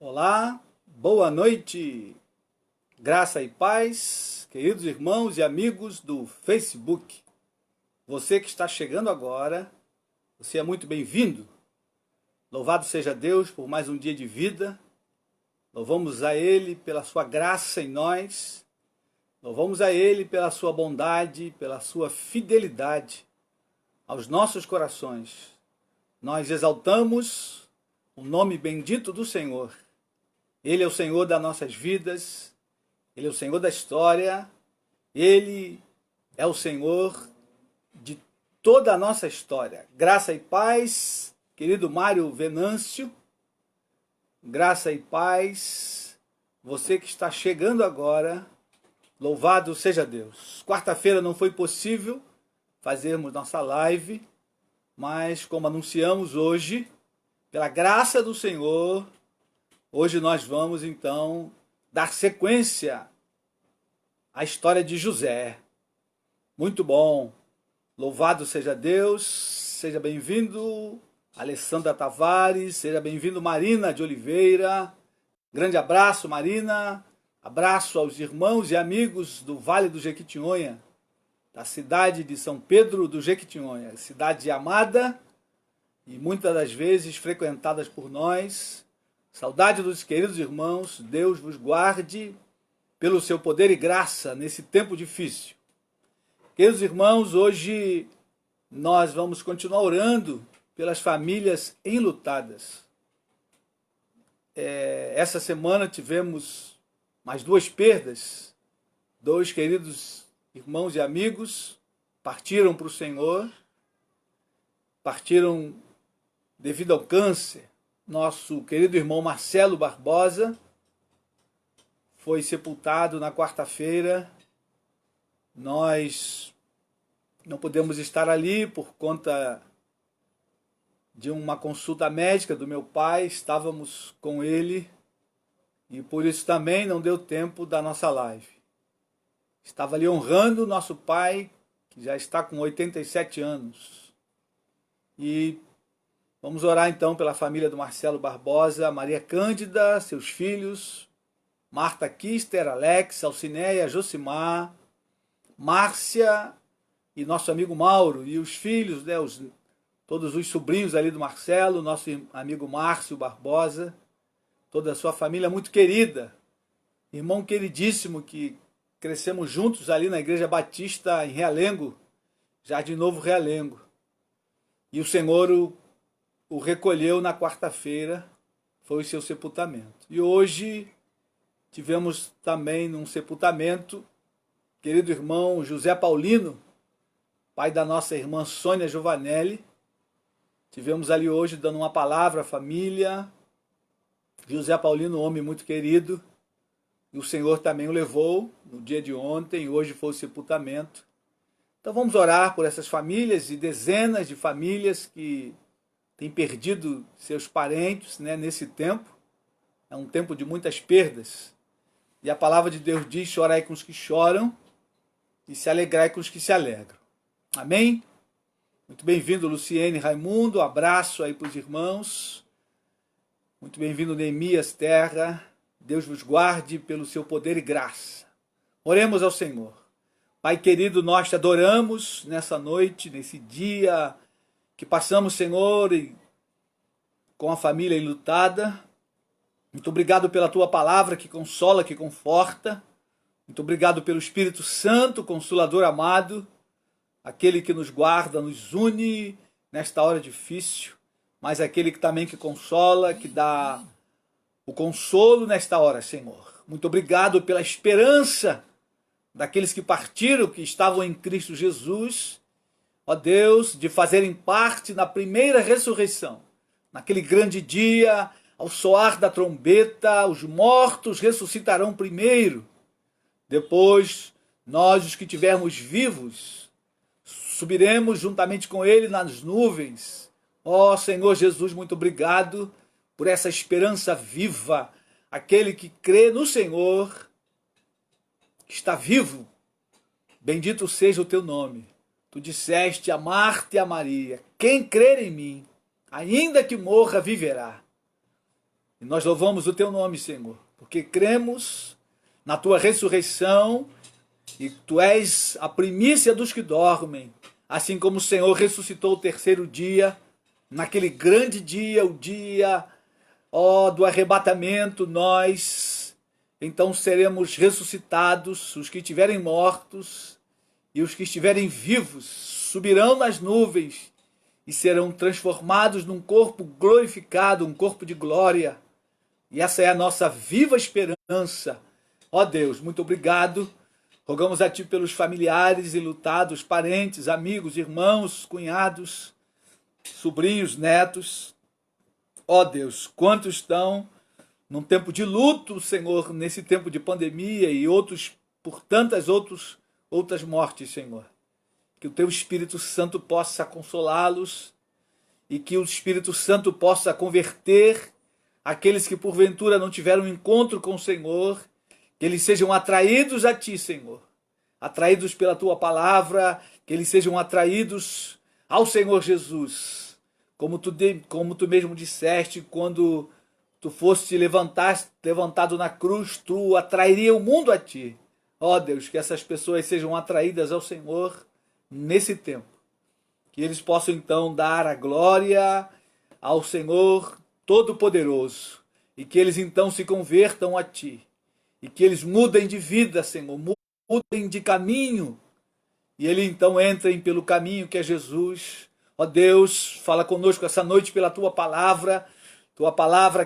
Olá, boa noite, graça e paz, queridos irmãos e amigos do Facebook. Você que está chegando agora, você é muito bem-vindo. Louvado seja Deus por mais um dia de vida. Louvamos a Ele pela sua graça em nós. Louvamos a Ele pela sua bondade, pela sua fidelidade aos nossos corações. Nós exaltamos o nome bendito do Senhor. Ele é o Senhor das nossas vidas, Ele é o Senhor da história, Ele é o Senhor de toda a nossa história. Graça e paz, querido Mário Venâncio, graça e paz, você que está chegando agora, louvado seja Deus. Quarta-feira não foi possível fazermos nossa live, mas como anunciamos hoje, pela graça do Senhor, hoje nós vamos, então, dar sequência à história de José. Muito bom. Louvado seja Deus. Seja bem-vindo, Alessandra Tavares. Seja bem-vindo, Marina de Oliveira. Grande abraço, Marina. Abraço aos irmãos e amigos do Vale do Jequitinhonha, da cidade de São Pedro do Jequitinhonha. Cidade amada e muitas das vezes frequentadas por nós. Saudade dos queridos irmãos, Deus vos guarde pelo seu poder e graça nesse tempo difícil. Queridos irmãos, hoje nós vamos continuar orando pelas famílias enlutadas. Essa semana tivemos mais duas perdas. Dois queridos irmãos e amigos partiram para o Senhor, partiram devido ao câncer. Nosso querido irmão Marcelo Barbosa foi sepultado na quarta-feira. Nós não podemos estar ali por conta de uma consulta médica do meu pai. Estávamos com ele e por isso também não deu tempo da nossa live. Estava ali honrando nosso pai, que já está com 87 anos. E vamos orar então pela família do Marcelo Barbosa, Maria Cândida, seus filhos, Marta Kister, Alex, Alcineia, Josimar, Márcia e nosso amigo Mauro, e os filhos, né, todos os sobrinhos ali do Marcelo, nosso amigo Márcio Barbosa, toda a sua família muito querida, irmão queridíssimo que crescemos juntos ali na Igreja Batista em Realengo, Jardim Novo Realengo. E o Senhor o recolheu na quarta-feira, foi o seu sepultamento. E hoje tivemos também num sepultamento, querido irmão José Paulino, pai da nossa irmã Sônia Giovanelli. Tivemos ali hoje dando uma palavra à família. José Paulino, um homem muito querido, e o Senhor também o levou no dia de ontem, e hoje foi o sepultamento. Então vamos orar por essas famílias e dezenas de famílias que tem perdido seus parentes, né, nesse tempo. É um tempo de muitas perdas. E a palavra de Deus diz: chorai com os que choram e se alegrai com os que se alegram. Amém? Muito bem-vindo, Luciene Raimundo. Abraço aí para os irmãos. Muito bem-vindo, Neemias Terra. Deus vos guarde pelo seu poder e graça. Oremos ao Senhor. Pai querido, nós te adoramos nessa noite, nesse dia que passamos, Senhor, com a família enlutada. Muito obrigado pela tua palavra que consola, que conforta. Muito obrigado pelo Espírito Santo, Consolador amado, aquele que nos guarda, nos une nesta hora difícil, mas aquele que também que consola, que dá o consolo nesta hora, Senhor. Muito obrigado pela esperança daqueles que partiram, que estavam em Cristo Jesus, ó Deus, de fazerem parte na primeira ressurreição, naquele grande dia, ao soar da trombeta, os mortos ressuscitarão primeiro. Depois, nós, os que tivermos vivos, subiremos juntamente com ele nas nuvens. Ó Senhor Jesus, muito obrigado por essa esperança viva. Aquele que crê no Senhor, que está vivo, bendito seja o teu nome. Tu disseste a Marta e a Maria: quem crer em mim, ainda que morra, viverá. E nós louvamos o teu nome, Senhor, porque cremos na tua ressurreição e tu és a primícia dos que dormem, assim como o Senhor ressuscitou o terceiro dia, naquele grande dia, o dia, do arrebatamento, nós então seremos ressuscitados, os que estiverem mortos e os que estiverem vivos subirão nas nuvens e serão transformados num corpo glorificado, um corpo de glória. E essa é a nossa viva esperança. Ó Deus, muito obrigado. Rogamos a Ti pelos familiares enlutados, parentes, amigos, irmãos, cunhados, sobrinhos, netos. Ó Deus, quantos estão num tempo de luto, Senhor, nesse tempo de pandemia e outros por tantas outras mortes, Senhor. Que o Teu Espírito Santo possa consolá-los e que o Espírito Santo possa converter aqueles que porventura não tiveram um encontro com o Senhor, que eles sejam atraídos a Ti, Senhor, atraídos pela Tua palavra, que eles sejam atraídos ao Senhor Jesus, como tu mesmo disseste, quando tu foste levantado na cruz, tu atrairia o mundo a Ti. Ó Deus, que essas pessoas sejam atraídas ao Senhor nesse tempo, que eles possam então dar a glória ao Senhor Todo-Poderoso, e que eles então se convertam a Ti, e que eles mudem de vida, Senhor, mudem de caminho, e eles então entrem pelo caminho que é Jesus. Ó Deus, fala conosco essa noite pela Tua palavra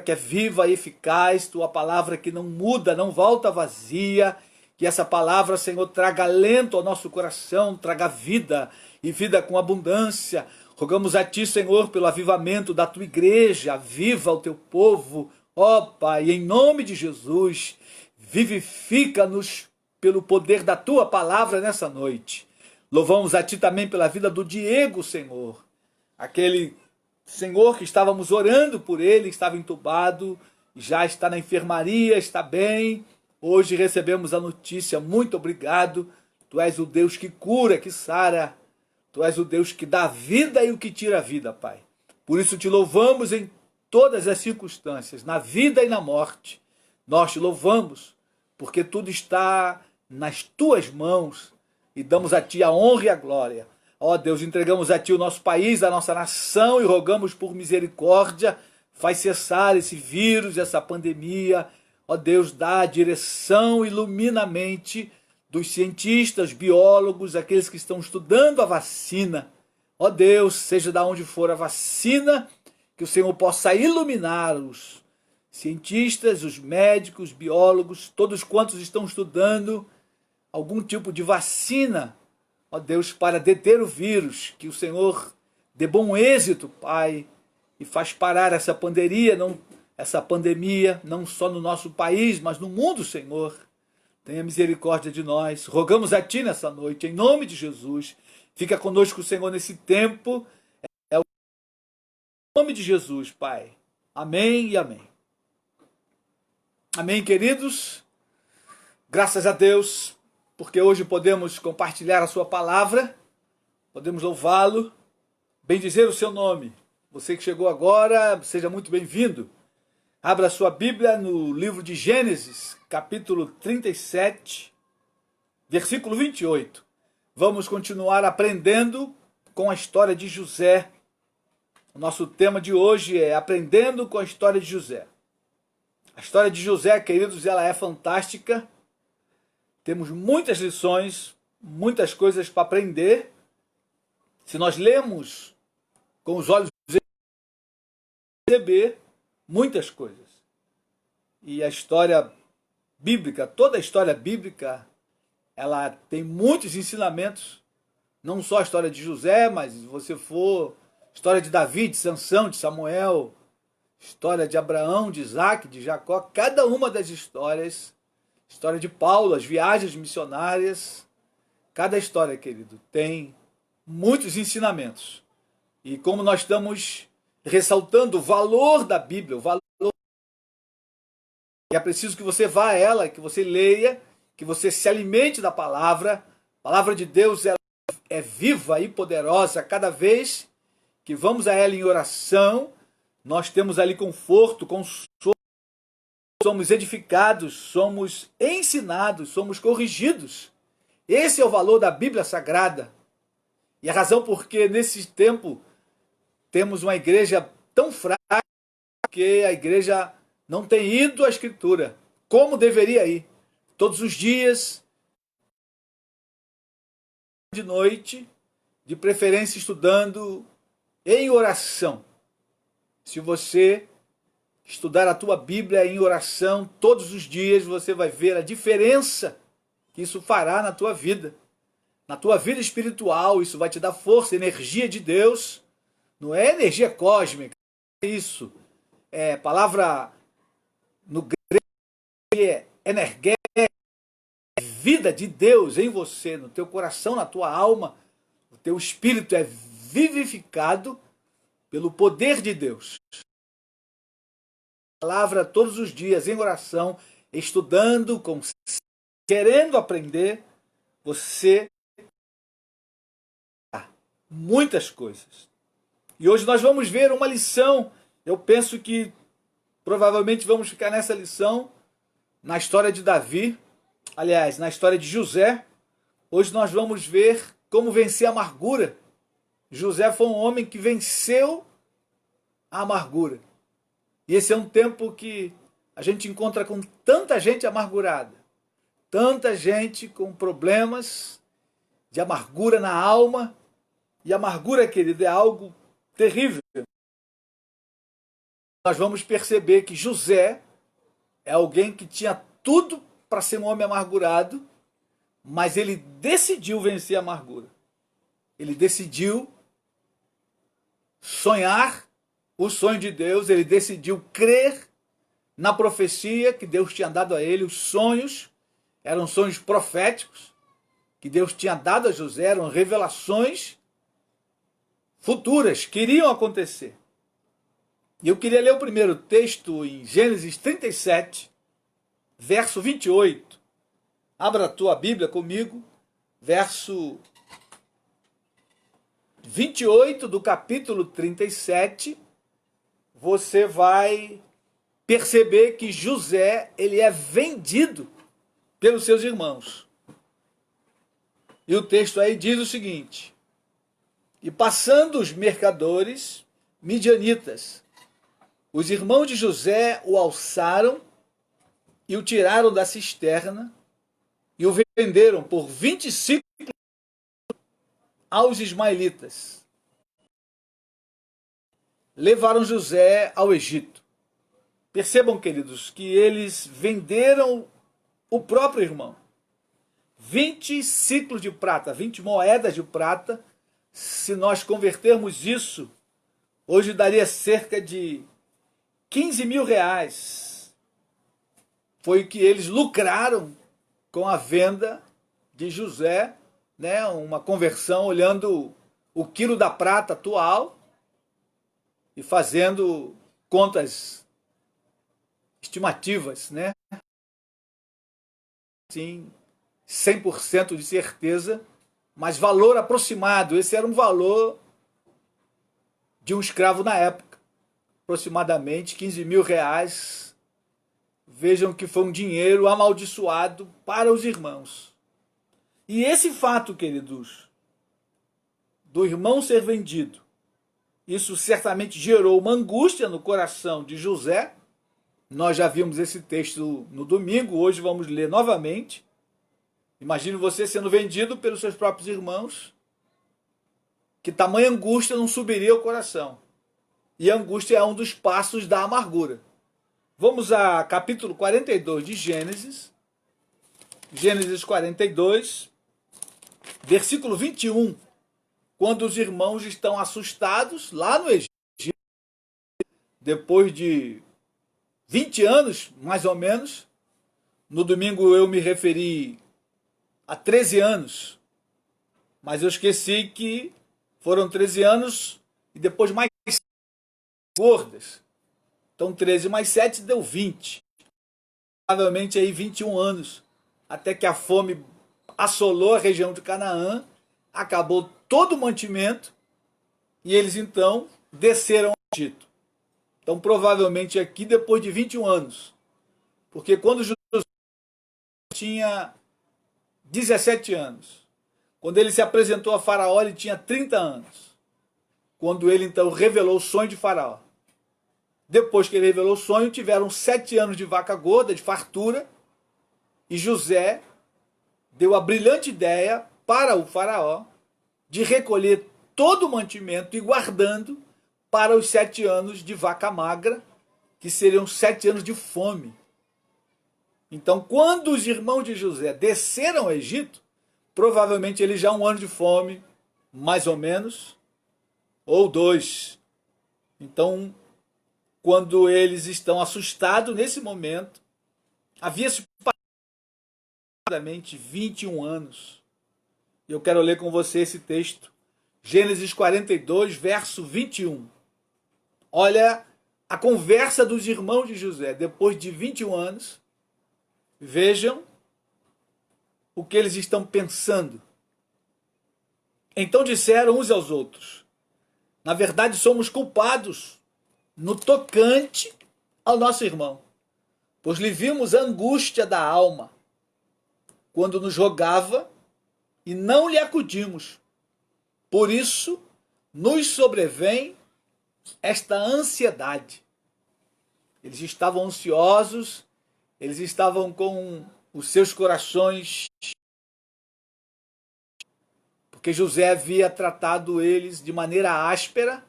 que é viva e eficaz, Tua palavra que não muda, não volta vazia, que essa palavra, Senhor, traga alento ao nosso coração, traga vida e vida com abundância. Rogamos a Ti, Senhor, pelo avivamento da Tua igreja, aviva o Teu povo, ó Pai, em nome de Jesus, vivifica-nos pelo poder da Tua palavra nessa noite. Louvamos a Ti também pela vida do Diego, Senhor, aquele Senhor que estávamos orando por ele, estava entubado, já está na enfermaria, está bem. Hoje recebemos a notícia, muito obrigado. Tu és o Deus que cura, que sara. Tu és o Deus que dá vida e o que tira a vida, Pai. Por isso te louvamos em todas as circunstâncias, na vida e na morte. Nós te louvamos, porque tudo está nas Tuas mãos e damos a Ti a honra e a glória. Ó Deus, entregamos a Ti o nosso país, a nossa nação e rogamos por misericórdia. Faz cessar esse vírus, essa pandemia. Ó Deus, dá a direção, ilumina a mente dos cientistas, biólogos, aqueles que estão estudando a vacina. Ó Deus, seja de onde for a vacina, que o Senhor possa iluminar os cientistas, os médicos, biólogos, todos quantos estão estudando algum tipo de vacina, ó Deus, para deter o vírus, que o Senhor dê bom êxito, Pai, e faz parar essa pandemia, não só no nosso país, mas no mundo, Senhor. Tenha misericórdia de nós. Rogamos a Ti nessa noite, em nome de Jesus. Fica conosco, Senhor, nesse tempo. É o nome de Jesus, Pai. Amém e amém. Amém, queridos. Graças a Deus, porque hoje podemos compartilhar a Sua palavra, podemos louvá-lo, bendizer o Seu nome. Você que chegou agora, seja muito bem-vindo. Abra sua Bíblia no livro de Gênesis, capítulo 37, versículo 28. Vamos continuar aprendendo com a história de José. O nosso tema de hoje é Aprendendo com a história de José. A história de José, queridos, ela é fantástica. Temos muitas lições, muitas coisas para aprender. Se nós lermos com os olhos, perceber muitas coisas. E a história bíblica, toda a história bíblica, ela tem muitos ensinamentos. Não só a história de José, mas se você for história de Davi, de Sansão, de Samuel, história de Abraão, de Isaac, de Jacó, cada uma das histórias, história de Paulo, as viagens missionárias, cada história, querido, tem muitos ensinamentos. E como nós estamos ressaltando o valor da Bíblia, o valor, é preciso que você vá a ela, que você leia, que você se alimente da palavra. A palavra de Deus, ela é viva e poderosa. Cada vez que vamos a ela em oração, nós temos ali conforto, consolo, somos edificados, somos ensinados, somos corrigidos. Esse é o valor da Bíblia Sagrada. E a razão porque nesse tempo temos uma igreja tão fraca que a igreja não tem ido à Escritura como deveria ir. Todos os dias, de noite, de preferência estudando em oração. Se você estudar a tua Bíblia em oração todos os dias, você vai ver a diferença que isso fará na tua vida. Na tua vida espiritual, isso vai te dar força, energia de Deus. Não é energia cósmica, é isso. É palavra no grego é energética, é vida de Deus em você, no teu coração, na tua alma. O teu espírito é vivificado pelo poder de Deus. Palavra todos os dias em oração, estudando, querendo aprender, você muitas coisas. E hoje nós vamos ver uma lição. Eu penso que provavelmente vamos ficar nessa lição na história de Davi, aliás, na história de José. Hoje nós vamos ver como vencer a amargura. José foi um homem que venceu a amargura. E esse é um tempo que a gente encontra com tanta gente amargurada, tanta gente com problemas de amargura na alma. E a amargura, querido, é algo terrível. Nós vamos perceber que José é alguém que tinha tudo para ser um homem amargurado, mas ele decidiu vencer a amargura. Ele decidiu sonhar o sonho de Deus, ele decidiu crer na profecia que Deus tinha dado a ele. Os sonhos eram sonhos proféticos que Deus tinha dado a José, eram revelações futuras que iriam acontecer. E eu queria ler o primeiro texto em Gênesis 37, verso 28. Abra a tua Bíblia comigo, verso 28 do capítulo 37. Você vai perceber que José, ele é vendido pelos seus irmãos. E o texto aí diz o seguinte: e passando os mercadores midianitas, os irmãos de José o alçaram e o tiraram da cisterna e o venderam por 25 aos ismaelitas. Levaram José ao Egito. Percebam, queridos, que eles venderam o próprio irmão. 20 ciclos de prata, 20 moedas de prata. Se nós convertermos isso, hoje daria cerca de 15 mil reais. Foi o que eles lucraram com a venda de José, né? Uma conversão olhando o quilo da prata atual e fazendo contas estimativas, né? Sim, 100% de certeza, mas valor aproximado. Esse era um valor de um escravo na época, aproximadamente 15 mil reais. Vejam que foi um dinheiro amaldiçoado para os irmãos. E esse fato, queridos, do irmão ser vendido, isso certamente gerou uma angústia no coração de José. Nós já vimos esse texto no domingo, hoje vamos ler novamente. Imagine você sendo vendido pelos seus próprios irmãos. Que tamanha angústia não subiria ao coração. E a angústia é um dos passos da amargura. Vamos a capítulo 42 de Gênesis. Gênesis 42, versículo 21. Quando os irmãos estão assustados lá no Egito, depois de 20 anos, mais ou menos. No domingo eu me referi a 13 anos, mas eu esqueci que foram 13 anos e depois mais gordas. Então 13 mais 7 deu 20. Provavelmente aí 21 anos, até que a fome assolou a região de Canaã, acabou todo o mantimento e eles então desceram ao Egito. Então provavelmente aqui depois de 21 anos, Porque quando José tinha 17 anos, quando ele se apresentou a Faraó, ele tinha 30 anos. Quando ele então revelou o sonho de Faraó. Depois que ele revelou o sonho, tiveram 7 anos de vaca gorda, de fartura, e José deu a brilhante ideia para o Faraó de recolher todo o mantimento e guardando para os 7 anos de vaca magra, que seriam 7 anos de fome. Então, quando os irmãos de José desceram ao Egito, provavelmente eles já 1 ano de fome, mais ou menos, ou 2. Então, quando eles estão assustados nesse momento, havia-se aproximadamente 21 anos. Eu quero ler com você esse texto, Gênesis 42, verso 21. Olha a conversa dos irmãos de José, depois de 21 anos. Vejam o que eles estão pensando. Então disseram uns aos outros: na verdade somos culpados no tocante ao nosso irmão, pois lhe vimos a angústia da alma, quando nos rogava e não lhe acudimos. Por isso nos sobrevém esta ansiedade. Eles estavam ansiosos, eles estavam com os seus corações, porque José havia tratado eles de maneira áspera.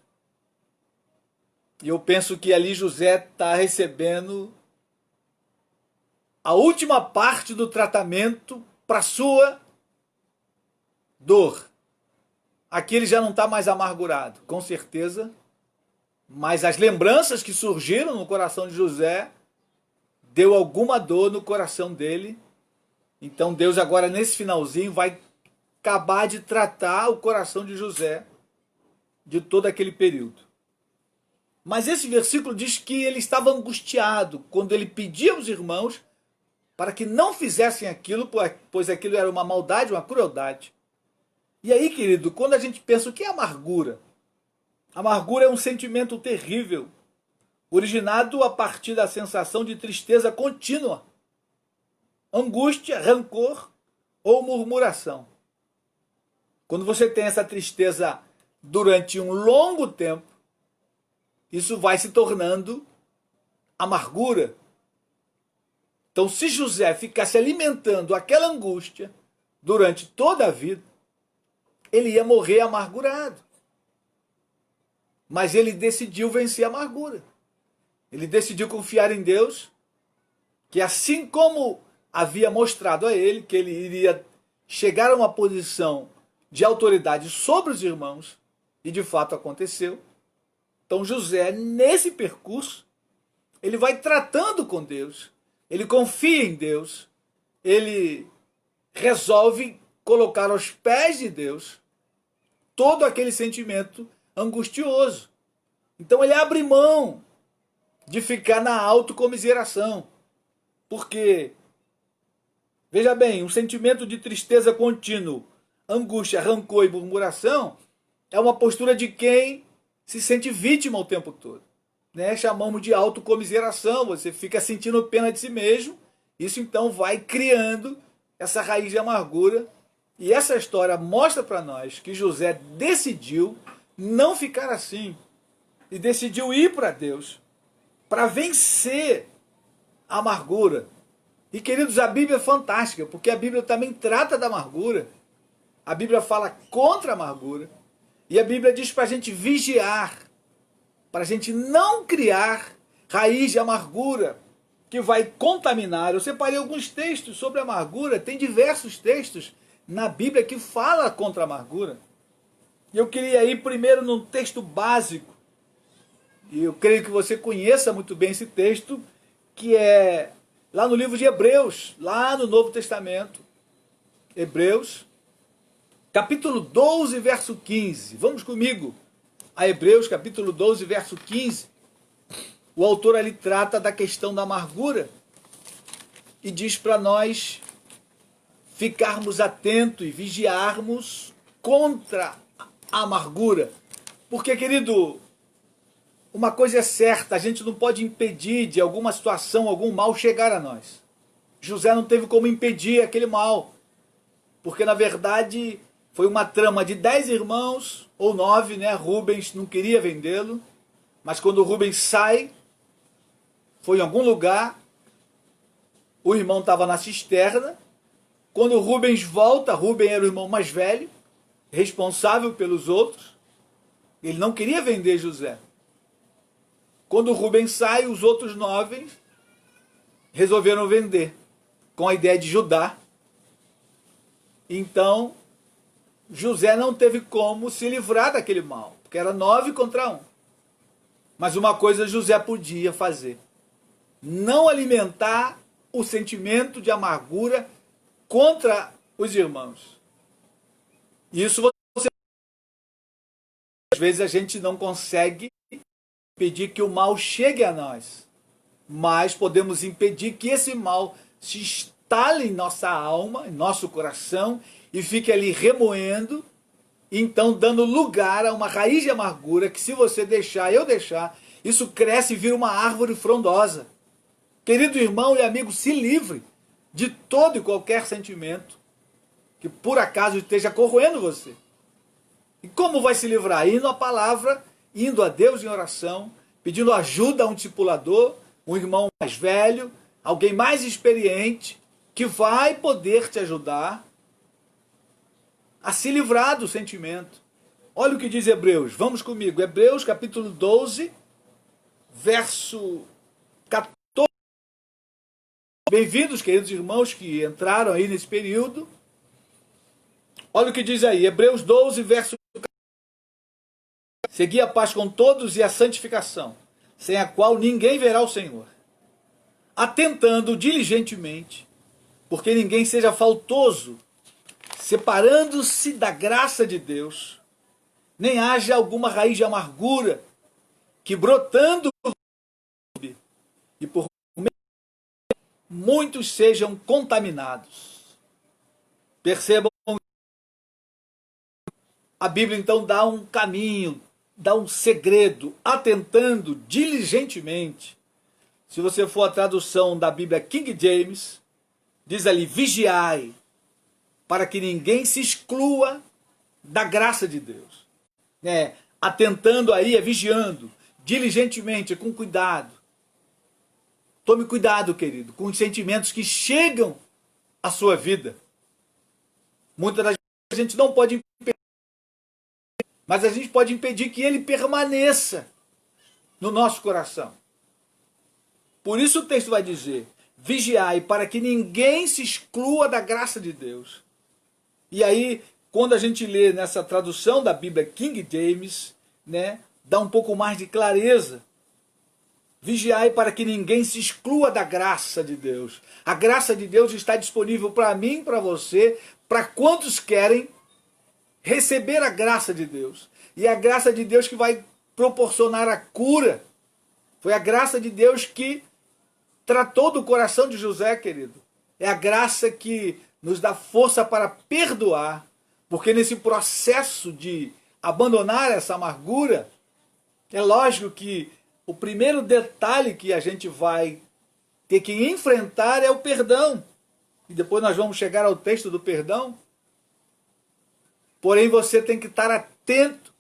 E eu penso que ali José está recebendo a última parte do tratamento para sua dor. Aqui ele já não está mais amargurado, com certeza, mas as lembranças que surgiram no coração de José deu alguma dor no coração dele. Então Deus agora nesse finalzinho vai acabar de tratar o coração de José de todo aquele período. Mas esse versículo diz que ele estava angustiado quando ele pedia aos irmãos para que não fizessem aquilo, pois aquilo era uma maldade, uma crueldade. E aí, querido, quando a gente pensa o que é amargura? Amargura é um sentimento terrível, originado a partir da sensação de tristeza contínua, angústia, rancor ou murmuração. Quando você tem essa tristeza durante um longo tempo, isso vai se tornando amargura. Então, se José ficasse alimentando aquela angústia durante toda a vida, ele ia morrer amargurado. Mas ele decidiu vencer a amargura. Ele decidiu confiar em Deus, que assim como havia mostrado a ele que ele iria chegar a uma posição de autoridade sobre os irmãos, e de fato aconteceu. Então José, nesse percurso, ele vai tratando com Deus, ele confia em Deus, ele resolve colocar aos pés de Deus todo aquele sentimento angustioso. Então ele abre mão de ficar na autocomiseração, porque, veja bem, um sentimento de tristeza contínuo, angústia, rancor e murmuração é uma postura de quem se sente vítima o tempo todo. Né? Chamamos de autocomiseração, você fica sentindo pena de si mesmo, isso então vai criando essa raiz de amargura. E essa história mostra para nós que José decidiu não ficar assim, e decidiu ir para Deus, para vencer a amargura. E queridos, a Bíblia é fantástica, porque a Bíblia também trata da amargura, a Bíblia fala contra a amargura, e a Bíblia diz para a gente vigiar, para a gente não criar raiz de amargura que vai contaminar. Eu separei alguns textos sobre a amargura, tem diversos textos na Bíblia que fala contra a amargura. E eu queria ir primeiro num texto básico, e eu creio que você conheça muito bem esse texto, que é lá no livro de Hebreus, lá no Novo Testamento. Hebreus, capítulo 12, verso 15. Vamos comigo a Hebreus, capítulo 12, verso 15. O autor ali trata da questão da amargura e diz para nós ficarmos atentos e vigiarmos contra a amargura. Porque, querido, uma coisa é certa, a gente não pode impedir de alguma situação, algum mal chegar a nós. José não teve como impedir aquele mal, porque na verdade foi uma trama de 10 irmãos, ou 9, né? Rubens não queria vendê-lo, mas quando Rubens sai, foi em algum lugar, o irmão estava na cisterna. Quando Rubens volta, Rubens era o irmão mais velho, responsável pelos outros, ele não queria vender José. Quando Rubens sai, os outros 9 resolveram vender, com a ideia de Judá. Então, José não teve como se livrar daquele mal, porque era 9 contra 1. Mas uma coisa José podia fazer: não alimentar o sentimento de amargura contra os irmãos. Isso você... Às vezes a gente não consegue impedir que o mal chegue a nós, mas podemos impedir que esse mal se instale em nossa alma, em nosso coração, e fique ali remoendo, então dando lugar a uma raiz de amargura que, se você deixar, eu deixar, isso cresce e vira uma árvore frondosa. Querido irmão e amigo, se livre de todo e qualquer sentimento que por acaso esteja corroendo você. E como vai se livrar? Indo à palavra, indo a Deus em oração, pedindo ajuda a um discipulador, um irmão mais velho, alguém mais experiente, que vai poder te ajudar a se livrar do sentimento. Olha o que diz Hebreus, vamos comigo, Hebreus capítulo 12, verso 14. Bem-vindos, queridos irmãos que entraram aí nesse período. Olha o que diz aí, Hebreus 12, verso 14. Segui a paz com todos e a santificação, sem a qual ninguém verá o Senhor. Atentando diligentemente, porque ninguém seja faltoso, separando-se da graça de Deus, nem haja alguma raiz de amargura, que brotando e por muitos sejam contaminados. Percebam, a Bíblia então dá um caminho, dá um segredo, atentando diligentemente. Se você for a tradução da Bíblia King James, diz ali, vigiai, para que ninguém se exclua da graça de Deus. Atentando aí é vigiando, diligentemente, com cuidado. Tome cuidado, querido, com os sentimentos que chegam à sua vida. Muitas das vezes a gente não pode impedir, mas a gente pode impedir que ele permaneça no nosso coração. Por isso o texto vai dizer, vigiai para que ninguém se exclua da graça de Deus. E aí, quando a gente lê nessa tradução da Bíblia King James, dá um pouco mais de clareza. Vigiai para que ninguém se exclua da graça de Deus. A graça de Deus está disponível para mim, para você, para quantos querem receber a graça de Deus. E é a graça de Deus que vai proporcionar a cura. Foi a graça de Deus que tratou do coração de José, querido. É a graça que nos dá força para perdoar, porque nesse processo de abandonar essa amargura, é lógico que o primeiro detalhe que a gente vai ter que enfrentar é o perdão. E depois nós vamos chegar ao texto do perdão. Porém, você tem que estar atento.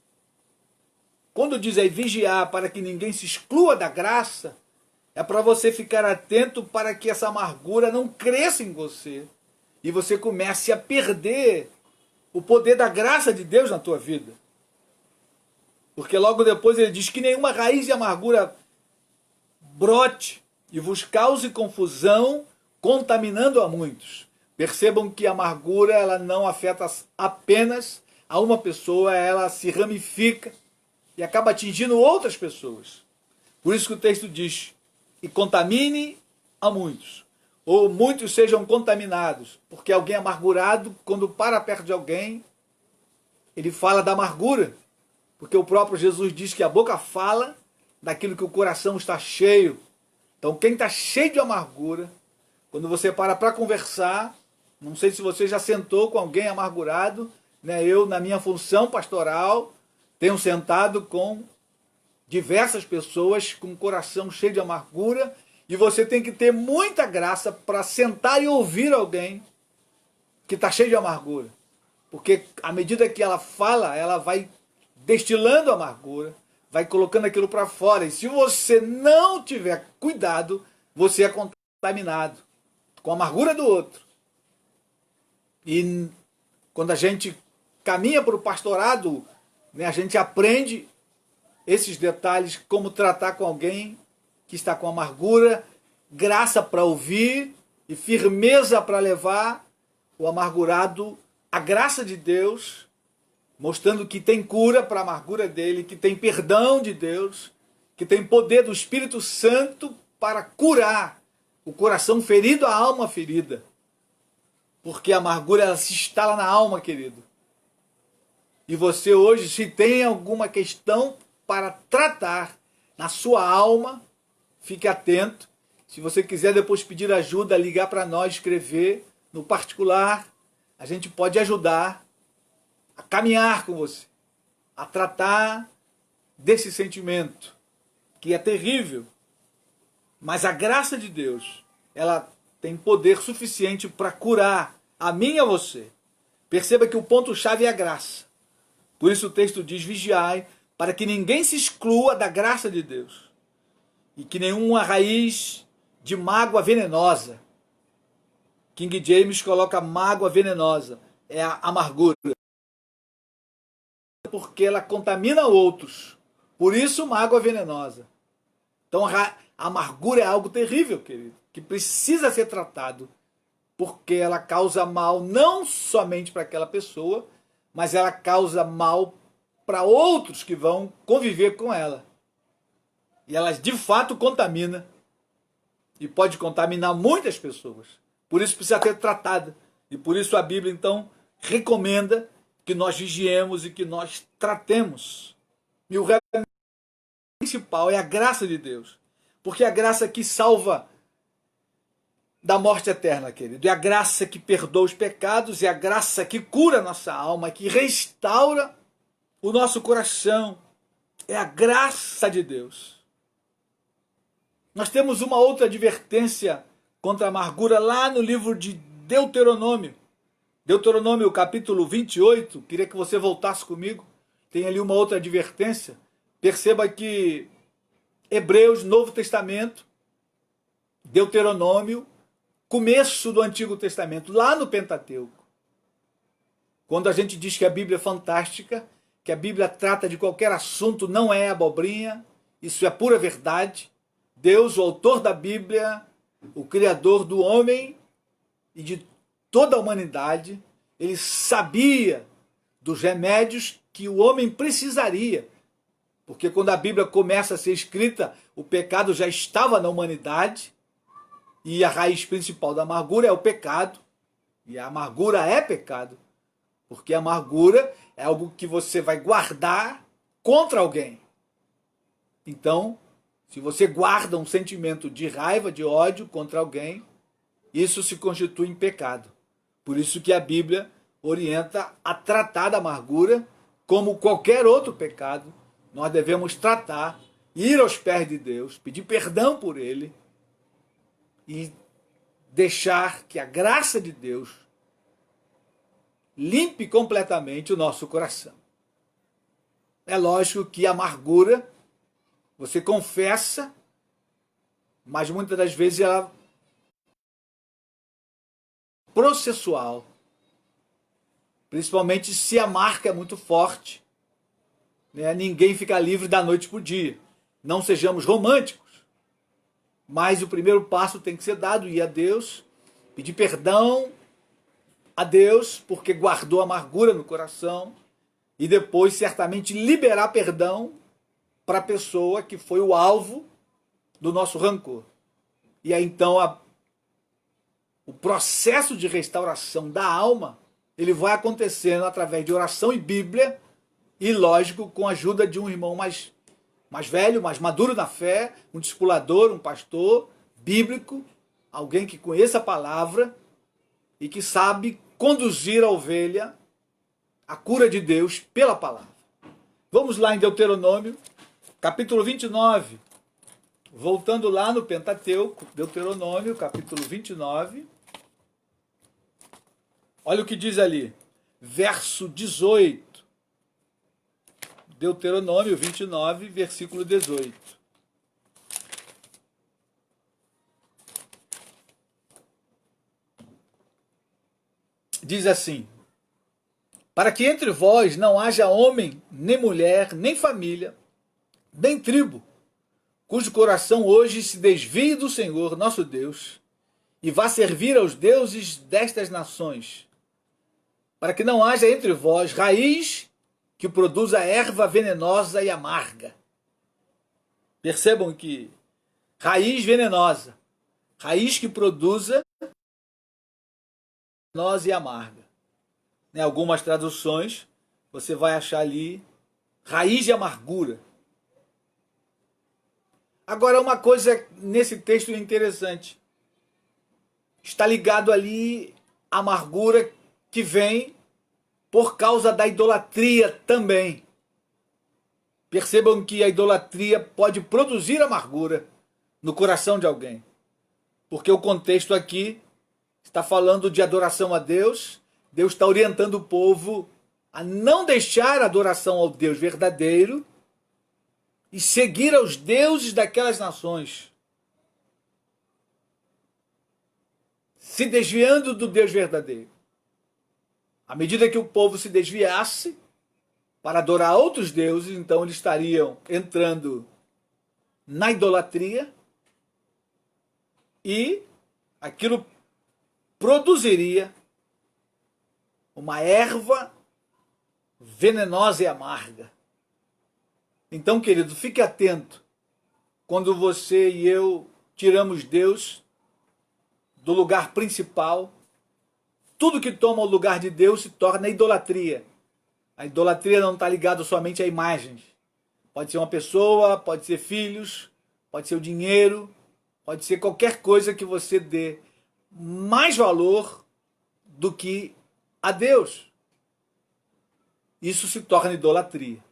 Quando diz aí vigiar para que ninguém se exclua da graça, é para você ficar atento para que essa amargura não cresça em você e você comece a perder o poder da graça de Deus na tua vida. Porque logo depois ele diz que nenhuma raiz de amargura brote e vos cause confusão, contaminando a muitos. Percebam que a amargura ela não afeta apenas a uma pessoa, ela se ramifica e acaba atingindo outras pessoas. Por isso que o texto diz, e contamine a muitos, ou muitos sejam contaminados, porque alguém amargurado, quando para perto de alguém, ele fala da amargura, porque o próprio Jesus diz que a boca fala daquilo que o coração está cheio. Então quem está cheio de amargura, quando você para conversar, não sei se você já sentou com alguém amargurado, eu na minha função pastoral, tenho sentado com diversas pessoas com o coração cheio de amargura, e você tem que ter muita graça para sentar e ouvir alguém que está cheio de amargura. Porque à medida que ela fala, ela vai destilando a amargura, vai colocando aquilo para fora. E se você não tiver cuidado, você é contaminado com a amargura do outro. E quando a gente caminha para o pastorado, né, a gente aprende esses detalhes, como tratar com alguém que está com amargura, graça para ouvir e firmeza para levar o amargurado à graça de Deus, mostrando que tem cura para a amargura dele, que tem perdão de Deus, que tem poder do Espírito Santo para curar o coração ferido, a alma ferida. Porque a amargura, ela se instala na alma, querido. E você hoje, se tem alguma questão para tratar na sua alma, fique atento. Se você quiser depois pedir ajuda, ligar para nós, escrever no particular, a gente pode ajudar a caminhar com você, a tratar desse sentimento, que é terrível. Mas a graça de Deus, ela tem poder suficiente para curar a mim e a você. Perceba que o ponto-chave é a graça. Por isso o texto diz, vigiai, para que ninguém se exclua da graça de Deus. E que nenhuma raiz de mágoa venenosa. King James coloca mágoa venenosa. É a amargura. Porque ela contamina outros. Por isso, mágoa venenosa. Então, a amargura é algo terrível, querido, que precisa ser tratado, porque ela causa mal não somente para aquela pessoa, mas ela causa mal para outros que vão conviver com ela. E ela, de fato, contamina. E pode contaminar muitas pessoas. Por isso precisa ser tratada. E por isso a Bíblia, então, recomenda que nós vigiemos e que nós tratemos. E o remédio principal é a graça de Deus. Porque é a graça que salva da morte eterna, querido. É a graça que perdoa os pecados, é a graça que cura a nossa alma, que restaura o nosso coração. É a graça de Deus. Nós temos uma outra advertência contra a amargura lá no livro de Deuteronômio. Deuteronômio capítulo 28, queria que você voltasse comigo. Tem ali uma outra advertência. Perceba que Hebreus, Novo Testamento, Deuteronômio, começo do Antigo Testamento, lá no Pentateuco. Quando a gente diz que a Bíblia é fantástica, que a Bíblia trata de qualquer assunto, não é abobrinha, isso é pura verdade. Deus, o autor da Bíblia, o Criador do homem e de toda a humanidade, ele sabia dos remédios que o homem precisaria. Porque quando a Bíblia começa a ser escrita, o pecado já estava na humanidade, e a raiz principal da amargura é o pecado, e a amargura é pecado, porque a amargura é algo que você vai guardar contra alguém. Então, se você guarda um sentimento de raiva, de ódio contra alguém, isso se constitui em pecado. Por isso que a Bíblia orienta a tratar da amargura como qualquer outro pecado. Nós devemos tratar, ir aos pés de Deus, pedir perdão por ele e deixar que a graça de Deus limpe completamente o nosso coração. É lógico que a amargura você confessa, mas muitas das vezes ela é processual. Principalmente se a marca é muito forte. Né? Ninguém fica livre da noite para o dia. Não sejamos românticos. Mas o primeiro passo tem que ser dado, ir a Deus, pedir perdão a Deus, porque guardou amargura no coração, e depois certamente liberar perdão para a pessoa que foi o alvo do nosso rancor. E aí então o processo de restauração da alma, ele vai acontecendo através de oração e Bíblia, e lógico, com a ajuda de um irmão mais velho, mais maduro na fé, um discipulador, um pastor bíblico, alguém que conheça a palavra e que sabe conduzir a ovelha à cura de Deus pela palavra. Vamos lá em Deuteronômio, capítulo 29, voltando lá no Pentateuco, Deuteronômio, capítulo 29. Olha o que diz ali, verso 18. Deuteronômio 29, versículo 18. Diz assim: para que entre vós não haja homem, nem mulher, nem família, nem tribo, cujo coração hoje se desvie do Senhor nosso Deus, e vá servir aos deuses destas nações, para que não haja entre vós raiz que produza erva venenosa e amarga. Percebam que raiz venenosa, raiz que produza venenosa e amarga. Em algumas traduções, você vai achar ali raiz de amargura. Agora, uma coisa nesse texto interessante. Está ligado ali a amargura que vem por causa da idolatria também. Percebam que a idolatria pode produzir amargura no coração de alguém. Porque o contexto aqui está falando de adoração a Deus. Deus está orientando o povo a não deixar a adoração ao Deus verdadeiro e seguir aos deuses daquelas nações, se desviando do Deus verdadeiro. À medida que o povo se desviasse para adorar outros deuses, então eles estariam entrando na idolatria e aquilo produziria uma erva venenosa e amarga. Então, querido, fique atento quando você e eu tiramos Deus do lugar principal. Tudo que toma o lugar de Deus se torna idolatria. A idolatria não está ligada somente a imagens. Pode ser uma pessoa, pode ser filhos, pode ser o dinheiro, pode ser qualquer coisa que você dê mais valor do que a Deus. Isso se torna idolatria.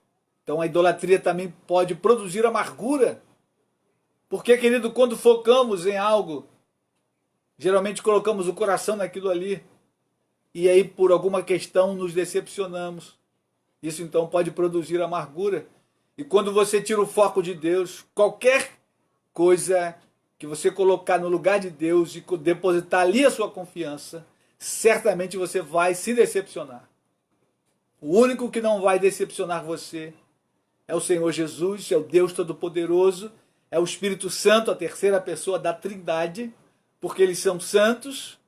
Então a idolatria também pode produzir amargura. Porque, querido, quando focamos em algo, geralmente colocamos o coração naquilo ali, e aí por alguma questão nos decepcionamos. Isso então pode produzir amargura. E quando você tira o foco de Deus, qualquer coisa que você colocar no lugar de Deus e depositar ali a sua confiança, certamente você vai se decepcionar. O único que não vai decepcionar você é o Senhor Jesus, é o Deus Todo-Poderoso, é o Espírito Santo, a terceira pessoa da Trindade, porque eles são santos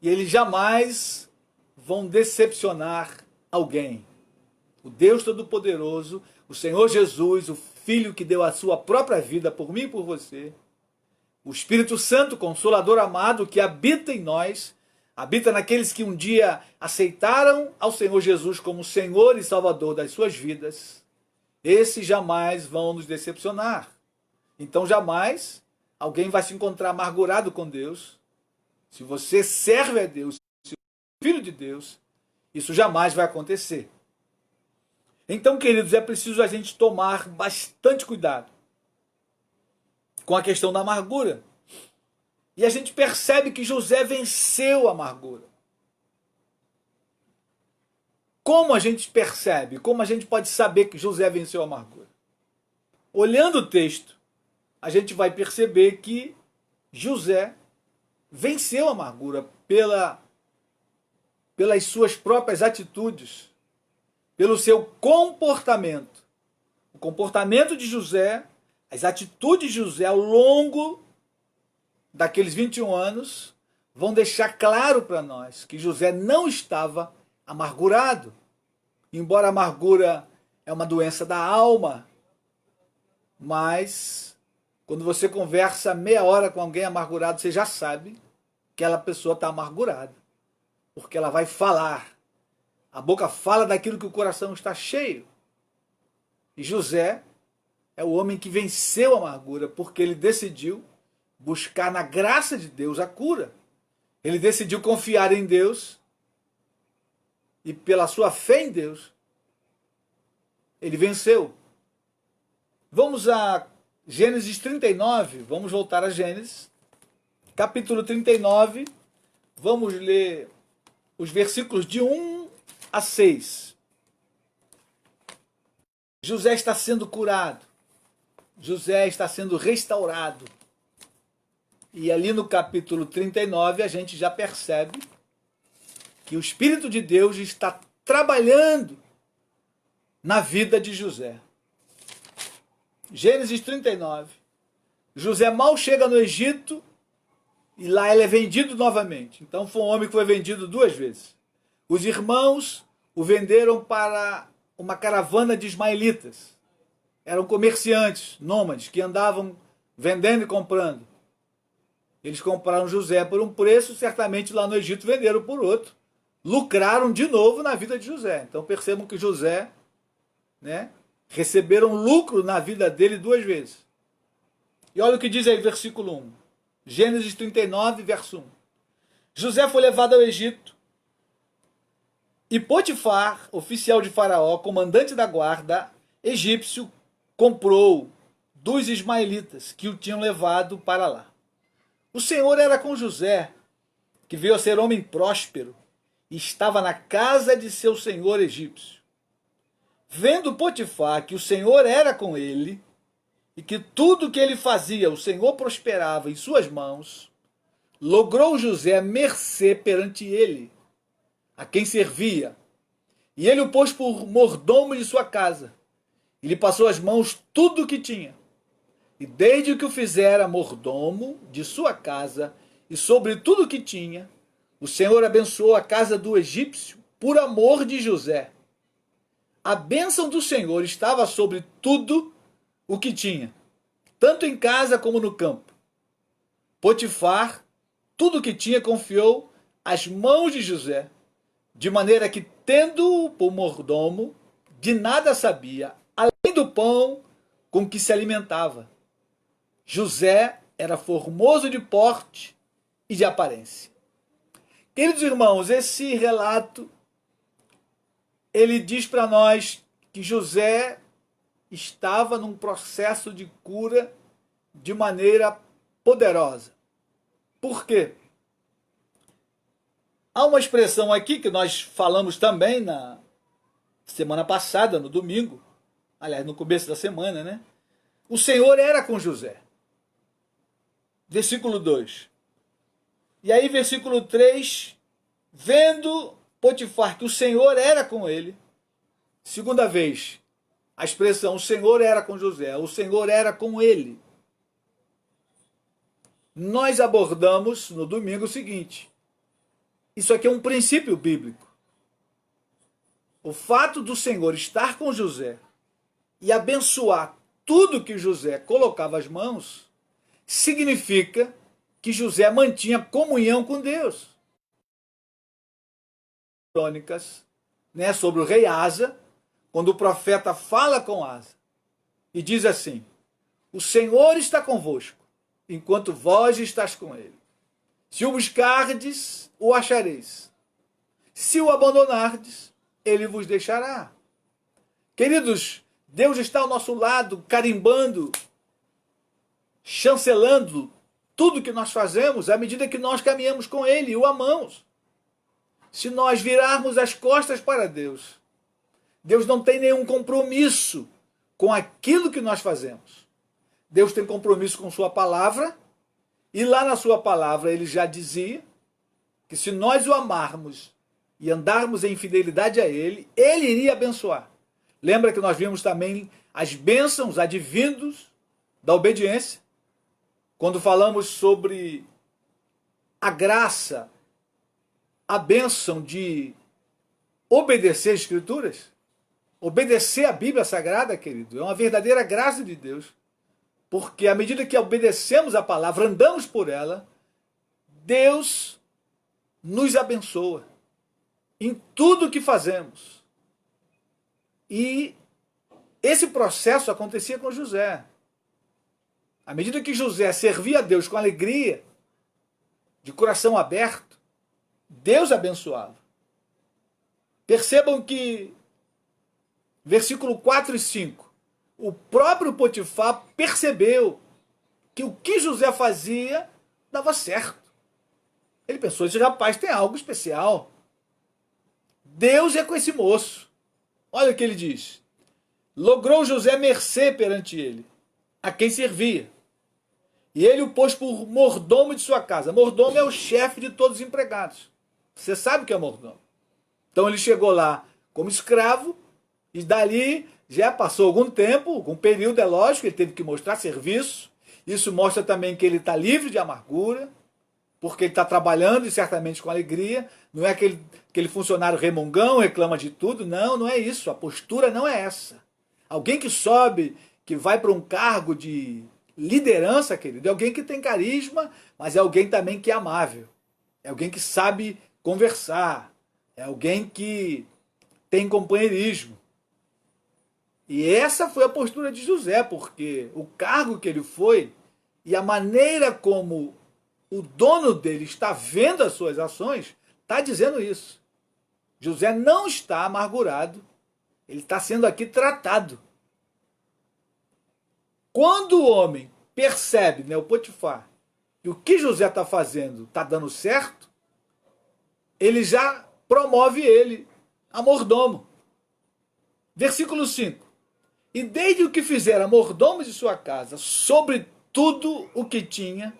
e eles jamais vão decepcionar alguém. O Deus Todo-Poderoso, o Senhor Jesus, o Filho que deu a sua própria vida por mim e por você, o Espírito Santo, Consolador amado, que habita em nós, habita naqueles que um dia aceitaram ao Senhor Jesus como Senhor e Salvador das suas vidas. Esses jamais vão nos decepcionar. Então jamais alguém vai se encontrar amargurado com Deus. Se você serve a Deus, se é filho de Deus, isso jamais vai acontecer. Então, queridos, é preciso a gente tomar bastante cuidado com a questão da amargura. E a gente percebe que José venceu a amargura. Como a gente percebe? Como a gente pode saber que José venceu a amargura? Olhando o texto, a gente vai perceber que José venceu a amargura pelas suas próprias atitudes, pelo seu comportamento. O comportamento de José, as atitudes de José ao longo daqueles 21 anos vão deixar claro para nós que José não estava amargurado. Embora a amargura é uma doença da alma, mas quando você conversa meia hora com alguém amargurado, você já sabe que aquela pessoa está amargurada, porque ela vai falar. A boca fala daquilo que o coração está cheio. E José é o homem que venceu a amargura, porque ele decidiu buscar na graça de Deus a cura. Ele decidiu confiar em Deus e pela sua fé em Deus, ele venceu. Vamos a Gênesis 39, vamos voltar a Gênesis, capítulo 39, vamos ler os versículos de 1 a 6. José está sendo curado, José está sendo restaurado. E ali no capítulo 39 a gente já percebe que o Espírito de Deus está trabalhando na vida de José. Gênesis 39. José mal chega no Egito e lá ele é vendido novamente. Então foi um homem que foi vendido 2 vezes. Os irmãos o venderam para uma caravana de ismaelitas. Eram comerciantes, nômades, que andavam vendendo e comprando. Eles compraram José por um preço, certamente lá no Egito venderam por outro. Lucraram de novo na vida de José. Então percebam que José, né, receberam lucro na vida dele 2 vezes. E olha o que diz aí, versículo 1. Gênesis 39, verso 1. José foi levado ao Egito e Potifar, oficial de Faraó, comandante da guarda egípcio, comprou dos ismaelitas que o tinham levado para lá. O Senhor era com José, que veio a ser homem próspero, e estava na casa de seu senhor egípcio. Vendo Potifar que o Senhor era com ele, e que tudo que ele fazia o Senhor prosperava em suas mãos, logrou José mercê perante ele, a quem servia, e ele o pôs por mordomo de sua casa, e lhe passou às mãos tudo o que tinha. E desde que o fizera mordomo de sua casa e sobre tudo o que tinha, o Senhor abençoou a casa do egípcio por amor de José. A bênção do Senhor estava sobre tudo o que tinha, tanto em casa como no campo. Potifar, tudo o que tinha, confiou às mãos de José, de maneira que, tendo-o por mordomo, de nada sabia, além do pão com que se alimentava. José era formoso de porte e de aparência. Queridos irmãos, esse relato, ele diz para nós que José estava num processo de cura de maneira poderosa. Por quê? Há uma expressão aqui que nós falamos também na semana passada, no domingo, aliás, no começo da semana, né? O Senhor era com José. Versículo 2. E aí, versículo 3, vendo Potifar que o Senhor era com ele, segunda vez, a expressão o Senhor era com José, o Senhor era com ele. Nós abordamos no domingo o seguinte, isso aqui é um princípio bíblico. O fato do Senhor estar com José e abençoar tudo que José colocava às mãos, significa que José mantinha comunhão com Deus. Crônicas, né, sobre o rei Asa, quando o profeta fala com Asa e diz assim: o Senhor está convosco, enquanto vós estás com ele. Se o buscardes, o achareis. Se o abandonardes, ele vos deixará. Queridos, Deus está ao nosso lado, carimbando, chancelando tudo que nós fazemos à medida que nós caminhamos com ele e o amamos. Se nós virarmos as costas para Deus, Deus não tem nenhum compromisso com aquilo que nós fazemos. Deus tem compromisso com sua palavra, e lá na sua palavra ele já dizia que se nós o amarmos e andarmos em fidelidade a ele, ele iria abençoar. Lembra que nós vimos também as bênçãos advindos da obediência? Quando falamos sobre a graça, a bênção de obedecer as Escrituras, obedecer a Bíblia Sagrada, querido, é uma verdadeira graça de Deus. Porque à medida que obedecemos a palavra, andamos por ela, Deus nos abençoa em tudo que fazemos. E esse processo acontecia com José. À medida que José servia a Deus com alegria, de coração aberto, Deus abençoava. Percebam que, versículo 4 e 5, o próprio Potifar percebeu que o que José fazia dava certo. Ele pensou, esse rapaz tem algo especial. Deus é com esse moço. Olha o que ele diz. Logrou José mercê perante ele, a quem servia. E ele o pôs por mordomo de sua casa. Mordomo é o chefe de todos os empregados. Você sabe o que é mordomo. Então ele chegou lá como escravo, e dali já passou algum tempo, algum período, é lógico, ele teve que mostrar serviço. Isso mostra também que ele está livre de amargura, porque ele está trabalhando e certamente com alegria. Não é aquele funcionário remongão, reclama de tudo. Não, não é isso. A postura não é essa. Alguém que sobe, que vai para um cargo de liderança, querido, é alguém que tem carisma, mas é alguém também que é amável. É alguém que sabe conversar. É alguém que tem companheirismo. E essa foi a postura de José, porque o cargo que ele foi e a maneira como o dono dele está vendo as suas ações, está dizendo isso. José não está amargurado, ele está sendo aqui tratado. Quando o homem percebe, né, o Potifar, que o que José está fazendo está dando certo, ele já promove ele a mordomo. Versículo 5. E desde o que fizera mordomo de sua casa, sobre tudo o que tinha,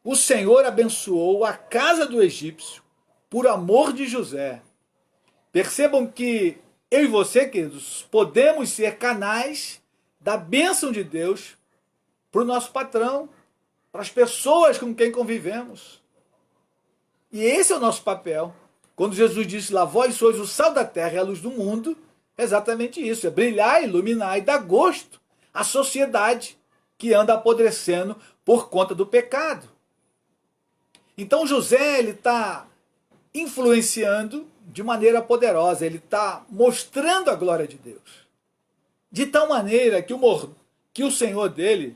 o Senhor abençoou a casa do egípcio por amor de José. Percebam que eu e você, queridos, podemos ser canais da bênção de Deus para o nosso patrão, para as pessoas com quem convivemos. E esse é o nosso papel. Quando Jesus disse lá, vós sois o sal da terra e a luz do mundo, é exatamente isso, é brilhar, iluminar e dar gosto à sociedade que anda apodrecendo por conta do pecado. Então José ele está influenciando de maneira poderosa, ele está mostrando a glória de Deus. De tal maneira que o Senhor dele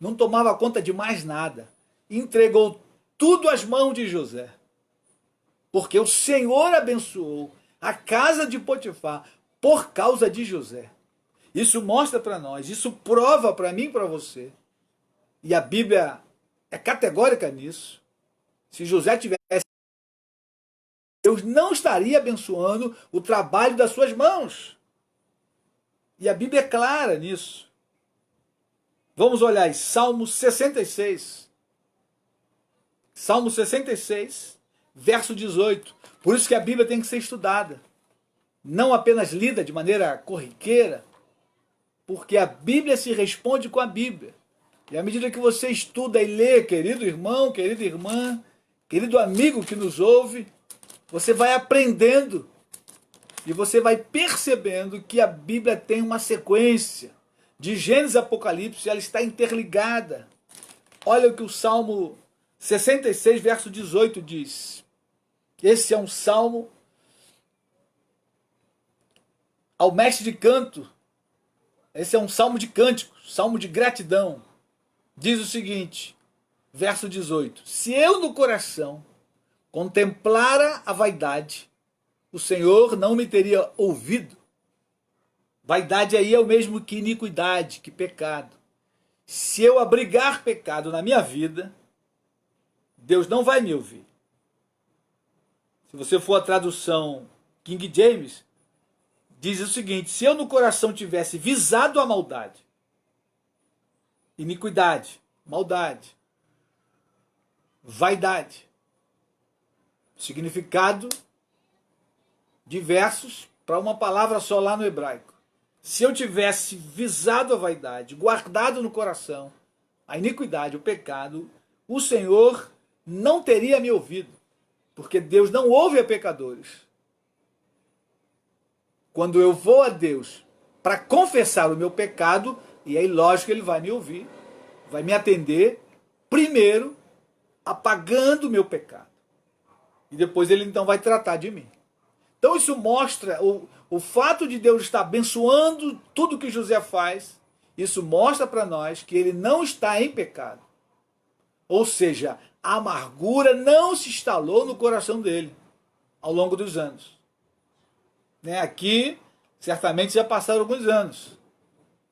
não tomava conta de mais nada, entregou tudo às mãos de José. Porque o Senhor abençoou a casa de Potifar por causa de José. Isso mostra para nós, isso prova para mim e para você. E a Bíblia é categórica nisso. Se José tivesse, Deus não estaria abençoando o trabalho das suas mãos. E a Bíblia é clara nisso. Vamos olhar em Salmo 66. Salmo 66, verso 18. Por isso que a Bíblia tem que ser estudada. Não apenas lida de maneira corriqueira, porque a Bíblia se responde com a Bíblia. E à medida que você estuda e lê, querido irmão, querida irmã, querido amigo que nos ouve, você vai aprendendo e você vai percebendo que a Bíblia tem uma sequência. De Gênesis a Apocalipse, ela está interligada. Olha o que o Salmo 66, verso 18 diz. Esse é um salmo ao mestre de canto. Esse é um salmo de cânticos, salmo de gratidão. Diz o seguinte, verso 18. Se eu no coração contemplara a vaidade, o Senhor não me teria ouvido. Vaidade aí é o mesmo que iniquidade, que pecado. Se eu abrigar pecado na minha vida, Deus não vai me ouvir. Se você for a tradução King James, diz o seguinte, se eu no coração tivesse visado a maldade, iniquidade, maldade, vaidade, significado diversos para uma palavra só lá no hebraico. Se eu tivesse visado a vaidade, guardado no coração a iniquidade, o pecado, o Senhor não teria me ouvido, porque Deus não ouve a pecadores. Quando eu vou a Deus para confessar o meu pecado, e aí lógico que Ele vai me ouvir, vai me atender, primeiro apagando o meu pecado. E depois Ele então vai tratar de mim. Então isso mostra o fato de Deus estar abençoando tudo que José faz, isso mostra para nós que ele não está em pecado. Ou seja, a amargura não se instalou no coração dele ao longo dos anos. Aqui, certamente já passaram alguns anos.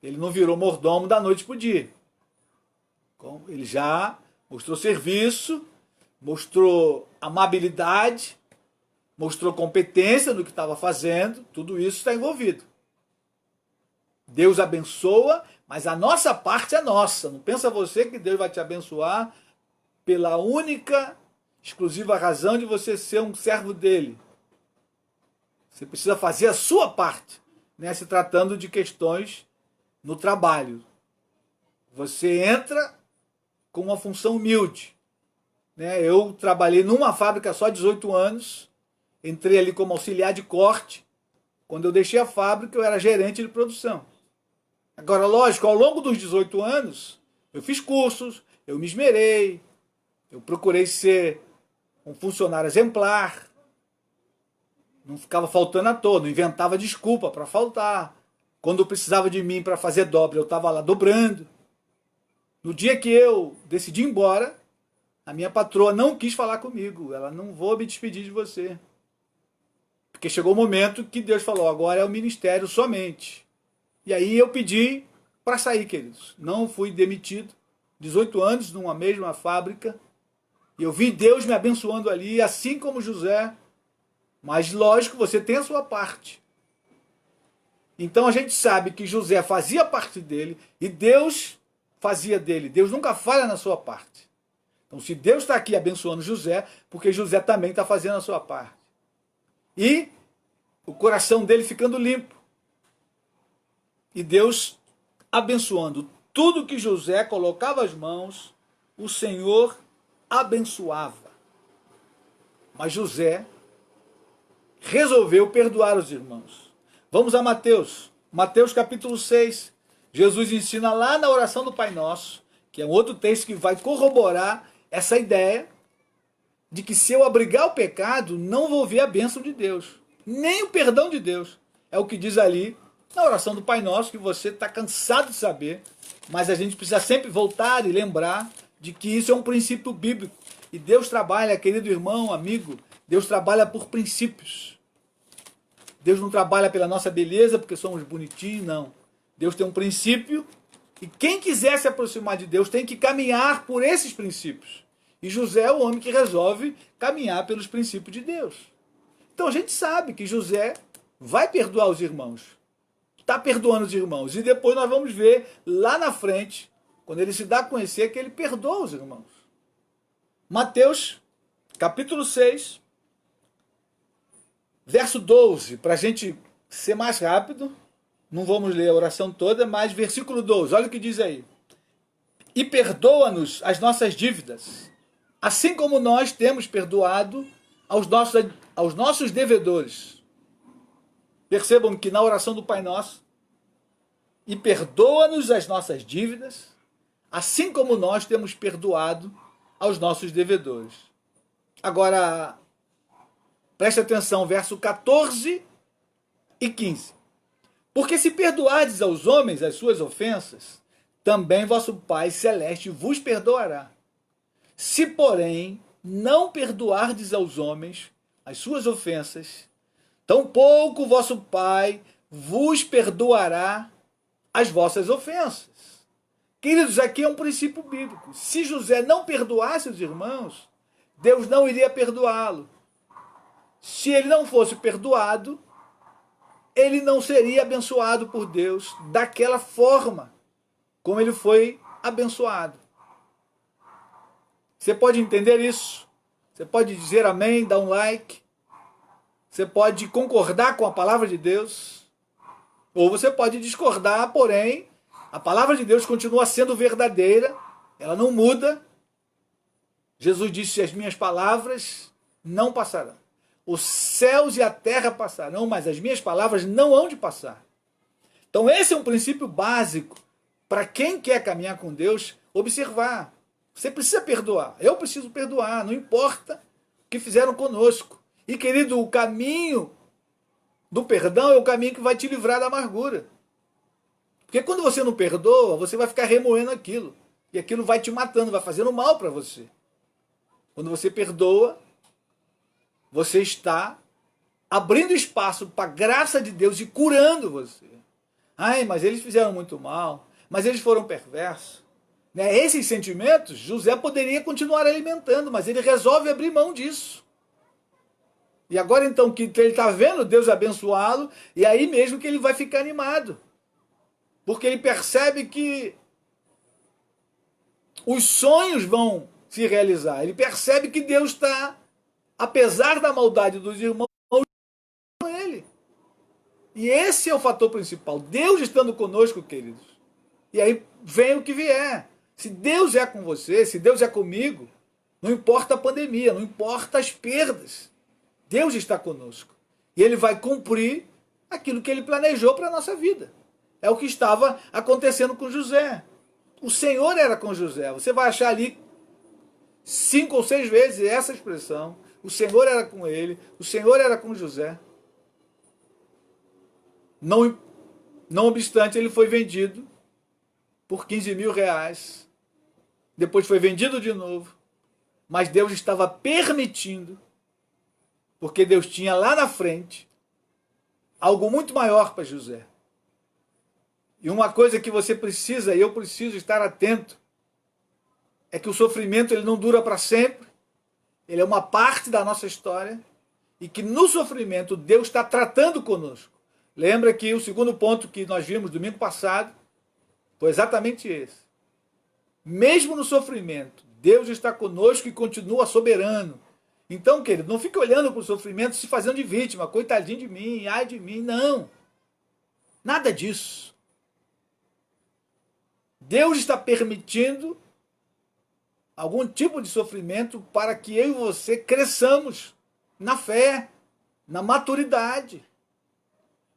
Ele não virou mordomo da noite para o dia. Ele já mostrou serviço, mostrou amabilidade, mostrou competência no que estava fazendo, tudo isso está envolvido. Deus abençoa, mas a nossa parte é nossa. Não pensa você que Deus vai te abençoar pela única, exclusiva razão de você ser um servo dele. Você precisa fazer a sua parte, né? Se tratando de questões no trabalho. Você entra com uma função humilde. Né? Eu trabalhei numa fábrica só 18 anos, entrei ali como auxiliar de corte. Quando eu deixei a fábrica, eu era gerente de produção. Agora, lógico, ao longo dos 18 anos, eu fiz cursos, eu me esmerei, eu procurei ser um funcionário exemplar, não ficava faltando à toa, não inventava desculpa para faltar. Quando precisava de mim para fazer dobra, eu estava lá dobrando. No dia que eu decidi ir embora, a minha patroa não quis falar comigo. Ela: não vou me despedir de você. Porque chegou o momento que Deus falou: agora é o ministério somente. E aí eu pedi para sair, queridos. Não fui demitido. 18 anos numa mesma fábrica. E eu vi Deus me abençoando ali, assim como José. Mas lógico, você tem a sua parte. Então a gente sabe que José fazia parte dele e Deus fazia dele. Deus nunca falha na sua parte. Então se Deus está aqui abençoando José, porque José também está fazendo a sua parte. E o coração dele ficando limpo. E Deus abençoando tudo que José colocava as mãos, o Senhor abençoava. Mas José resolveu perdoar os irmãos. Vamos a Mateus. Mateus capítulo 6. Jesus ensina lá na oração do Pai Nosso, que é um outro texto que vai corroborar essa ideia de que se eu abrigar o pecado, não vou ver a bênção de Deus, nem o perdão de Deus. É o que diz ali na oração do Pai Nosso, que você está cansado de saber, mas a gente precisa sempre voltar e lembrar de que isso é um princípio bíblico. E Deus trabalha, querido irmão, amigo, Deus trabalha por princípios. Deus não trabalha pela nossa beleza, porque somos bonitinhos, não. Deus tem um princípio, e quem quiser se aproximar de Deus tem que caminhar por esses princípios. E José é o homem que resolve caminhar pelos princípios de Deus. Então a gente sabe que José vai perdoar os irmãos. Está perdoando os irmãos. E depois nós vamos ver lá na frente, quando ele se dá a conhecer, que ele perdoa os irmãos. Mateus, capítulo 6, verso 12, para a gente ser mais rápido, não vamos ler a oração toda, mas versículo 12, olha o que diz aí. E perdoa-nos as nossas dívidas, assim como nós temos perdoado aos nossos devedores. Percebam que na oração do Pai Nosso, e perdoa-nos as nossas dívidas, assim como nós temos perdoado aos nossos devedores. Agora, preste atenção, verso 14 e 15. Porque se perdoardes aos homens as suas ofensas, também vosso Pai Celeste vos perdoará. Se, porém, não perdoardes aos homens as suas ofensas, tampouco vosso Pai vos perdoará as vossas ofensas. Queridos, aqui é um princípio bíblico. Se José não perdoasse os irmãos, Deus não iria perdoá-lo. Se ele não fosse perdoado, ele não seria abençoado por Deus daquela forma como ele foi abençoado. Você pode entender isso? Você pode dizer amém, dar um like. Você pode concordar com a palavra de Deus. Ou você pode discordar, porém, a palavra de Deus continua sendo verdadeira. Ela não muda. Jesus disse: as minhas palavras não passarão. Os céus e a terra passarão, mas as minhas palavras não hão de passar. Então esse é um princípio básico para quem quer caminhar com Deus observar. Você precisa perdoar. Eu preciso perdoar, não importa o que fizeram conosco. E querido, o caminho do perdão é o caminho que vai te livrar da amargura. Porque quando você não perdoa, você vai ficar remoendo aquilo. E aquilo vai te matando, vai fazendo mal para você. Quando você perdoa, você está abrindo espaço para a graça de Deus e curando você. Ai, mas eles fizeram muito mal, mas eles foram perversos. Né? Esses sentimentos, José poderia continuar alimentando, mas ele resolve abrir mão disso. E agora então que ele está vendo Deus abençoá-lo, e aí mesmo que ele vai ficar animado. Porque ele percebe que os sonhos vão se realizar. Ele percebe que Deus está, apesar da maldade dos irmãos, com ele. E esse é o fator principal. Deus estando conosco, queridos. E aí vem o que vier. Se Deus é com você, se Deus é comigo, não importa a pandemia, não importa as perdas. Deus está conosco. E Ele vai cumprir aquilo que Ele planejou para a nossa vida. É o que estava acontecendo com José. O Senhor era com José. Você vai achar ali 5 ou 6 vezes essa expressão. O Senhor era com ele, o Senhor era com José. Não obstante, ele foi vendido por 15 mil reais. Depois foi vendido de novo. Mas Deus estava permitindo, porque Deus tinha lá na frente algo muito maior para José. E uma coisa que você precisa, e eu preciso estar atento, é que o sofrimento ele não dura para sempre. Ele é uma parte da nossa história. E que no sofrimento Deus está tratando conosco. Lembra que o segundo ponto que nós vimos domingo passado foi exatamente esse. Mesmo no sofrimento, Deus está conosco e continua soberano. Então, querido, não fique olhando para o sofrimento se fazendo de vítima. Coitadinho de mim, ai de mim. Não. Nada disso. Deus está permitindo algum tipo de sofrimento para que eu e você cresçamos na fé, na maturidade.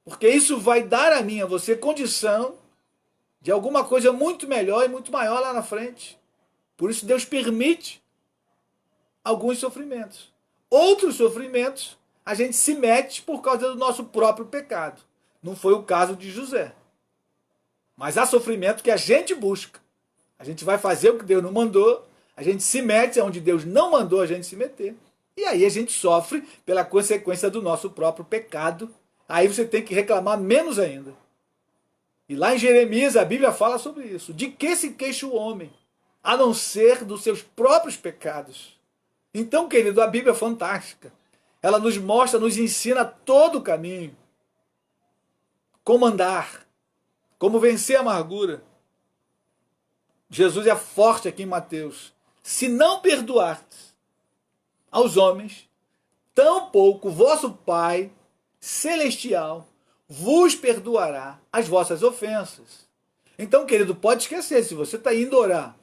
Porque isso vai dar a mim, a você, condição de alguma coisa muito melhor e muito maior lá na frente. Por isso Deus permite alguns sofrimentos. Outros sofrimentos a gente se mete por causa do nosso próprio pecado. Não foi o caso de José. Mas há sofrimento que a gente busca. A gente vai fazer o que Deus não mandou, a gente se mete onde Deus não mandou a gente se meter. E aí a gente sofre pela consequência do nosso próprio pecado. Aí você tem que reclamar menos ainda. E lá em Jeremias a Bíblia fala sobre isso. De que se queixa o homem? A não ser dos seus próprios pecados. Então, querido, a Bíblia é fantástica. Ela nos mostra, nos ensina todo o caminho. Como andar. Como vencer a amargura. Jesus é forte aqui em Mateus. Se não perdoardes aos homens, tampouco vosso Pai celestial vos perdoará as vossas ofensas. Então, querido, pode esquecer, se você está indo orar,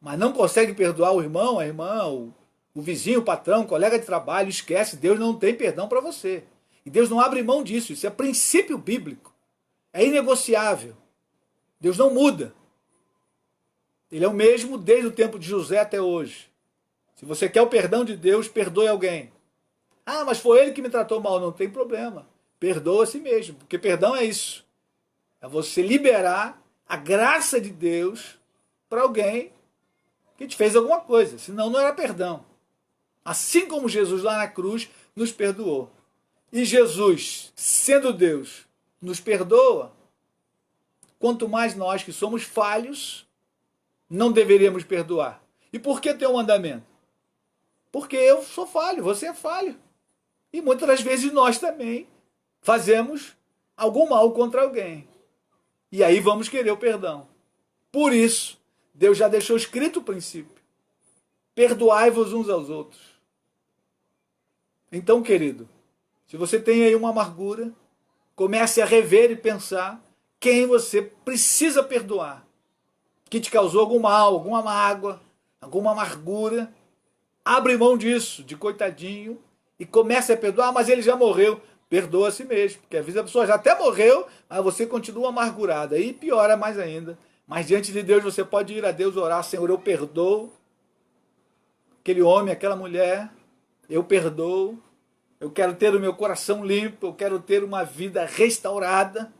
mas não consegue perdoar o irmão, a irmã, o vizinho, o patrão, o colega de trabalho, esquece, Deus não tem perdão para você. E Deus não abre mão disso, isso é princípio bíblico. É inegociável. Deus não muda. Ele é o mesmo desde o tempo de José até hoje. Se você quer o perdão de Deus, perdoe alguém. Ah, mas foi ele que me tratou mal. Não tem problema. Perdoa a si mesmo, porque perdão é isso. É você liberar a graça de Deus para alguém que te fez alguma coisa. Senão não era perdão. Assim como Jesus lá na cruz nos perdoou. E Jesus, sendo Deus, nos perdoa. Quanto mais nós que somos falhos, não deveríamos perdoar. E por que tem um mandamento? Porque eu sou falho, você é falho. E muitas das vezes nós também fazemos algum mal contra alguém. E aí vamos querer o perdão. Por isso, Deus já deixou escrito o princípio. Perdoai-vos uns aos outros. Então, querido, se você tem aí uma amargura, comece a rever e pensar quem você precisa perdoar. Que te causou algum mal, alguma mágoa, alguma amargura. Abre mão disso, de coitadinho, e comece a perdoar. Mas ele já morreu. Perdoa a si mesmo, porque às vezes a pessoa já até morreu, mas você continua amargurado. Aí piora mais ainda. Mas diante de Deus você pode ir a Deus orar: Senhor, eu perdoo aquele homem, aquela mulher, eu perdoo, eu quero ter o meu coração limpo, eu quero ter uma vida restaurada.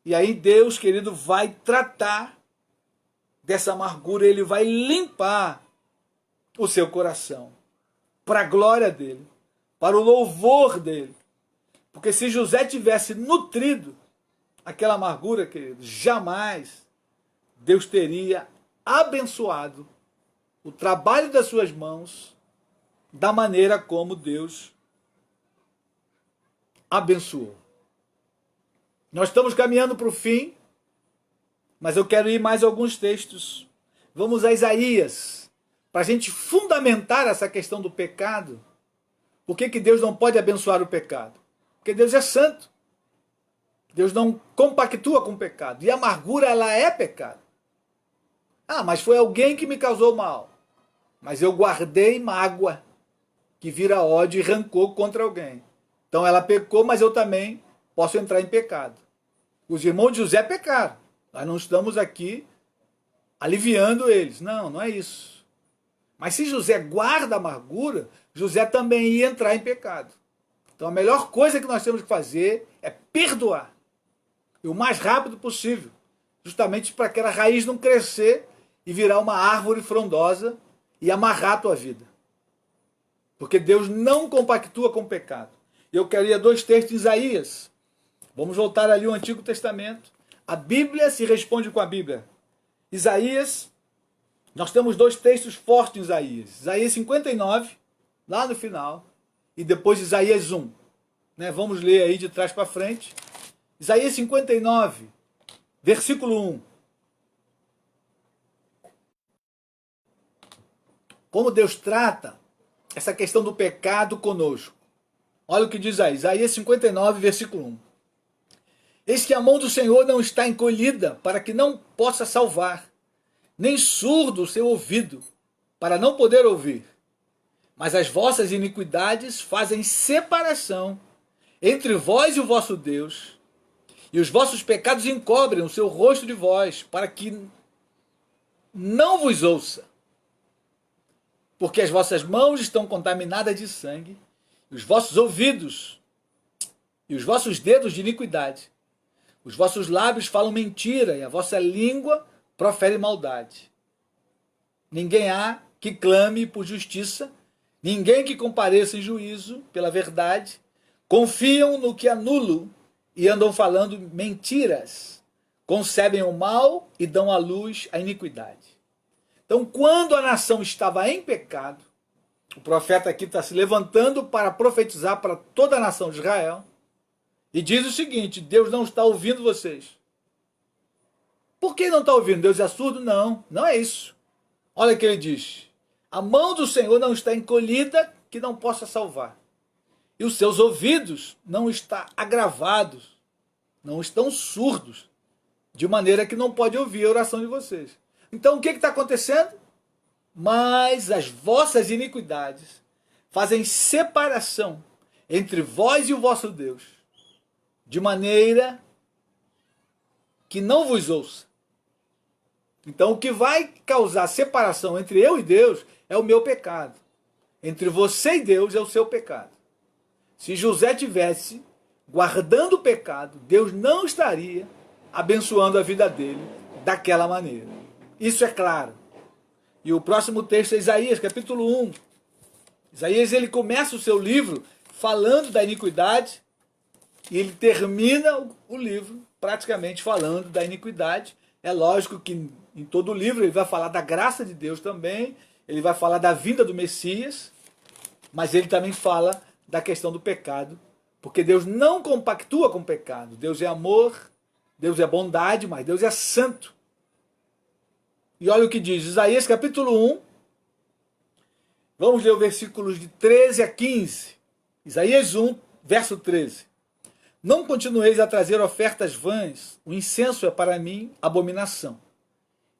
E aí Deus, querido, vai tratar dessa amargura, ele vai limpar o seu coração, para a glória dele, para o louvor dele. Porque se José tivesse nutrido aquela amargura, querido, jamais Deus teria abençoado o trabalho das suas mãos da maneira como Deus abençoou. Nós estamos caminhando para o fim, mas eu quero ir mais alguns textos. Vamos a Isaías, para a gente fundamentar essa questão do pecado. Por que Deus não pode abençoar o pecado? Porque Deus é santo. Deus não compactua com o pecado. E a amargura, ela é pecado. Ah, mas foi alguém que me causou mal. Mas eu guardei mágoa, que vira ódio e rancor contra alguém. Então ela pecou, mas eu também posso entrar em pecado. Os irmãos de José pecaram. Nós não estamos aqui aliviando eles. Não, não é isso. Mas se José guarda a amargura, José também ia entrar em pecado. Então a melhor coisa que nós temos que fazer é perdoar. E o mais rápido possível. Justamente para aquela raiz não crescer e virar uma árvore frondosa e amarrar a tua vida. Porque Deus não compactua com o pecado. Eu queria 2 textos de Isaías. Vamos voltar ali ao Antigo Testamento. A Bíblia se responde com a Bíblia. Isaías, nós temos 2 textos fortes em Isaías. Isaías 59, lá no final, e depois Isaías 1. Vamos ler aí de trás para frente. Isaías 59, versículo 1. Como Deus trata essa questão do pecado conosco. Olha o que diz aí, Isaías 59, versículo 1. Eis que a mão do Senhor não está encolhida para que não possa salvar, nem surdo o seu ouvido para não poder ouvir. Mas as vossas iniquidades fazem separação entre vós e o vosso Deus, e os vossos pecados encobrem o seu rosto de vós, para que não vos ouça. Porque as vossas mãos estão contaminadas de sangue, e os vossos ouvidos e os vossos dedos de iniquidade. Os vossos lábios falam mentira, e a vossa língua profere maldade. Ninguém há que clame por justiça, ninguém que compareça em juízo pela verdade. Confiam no que é nulo e andam falando mentiras. Concebem o mal e dão à luz a iniquidade. Então, quando a nação estava em pecado, o profeta aqui está se levantando para profetizar para toda a nação de Israel, e diz o seguinte: Deus não está ouvindo vocês. Por que não está ouvindo? Deus é surdo? Não, não é isso. Olha o que ele diz: a mão do Senhor não está encolhida que não possa salvar, e os seus ouvidos não estão agravados, não estão surdos, de maneira que não pode ouvir a oração de vocês. Então o que está acontecendo? Mas as vossas iniquidades fazem separação entre vós e o vosso Deus, de maneira que não vos ouça. Então o que vai causar separação entre eu e Deus é o meu pecado. Entre você e Deus é o seu pecado. Se José tivesse guardando o pecado, Deus não estaria abençoando a vida dele daquela maneira. Isso é claro. E o próximo texto é Isaías, capítulo 1. Isaías, ele começa o seu livro falando da iniquidade e ele termina o livro praticamente falando da iniquidade. É lógico que em todo o livro ele vai falar da graça de Deus também, ele vai falar da vinda do Messias, mas ele também fala da questão do pecado, porque Deus não compactua com o pecado. Deus é amor, Deus é bondade, mas Deus é santo. E olha o que diz, Isaías capítulo 1, vamos ler os versículos de 13 a 15. Isaías 1, verso 13. Não continueis a trazer ofertas vãs, o incenso é para mim abominação.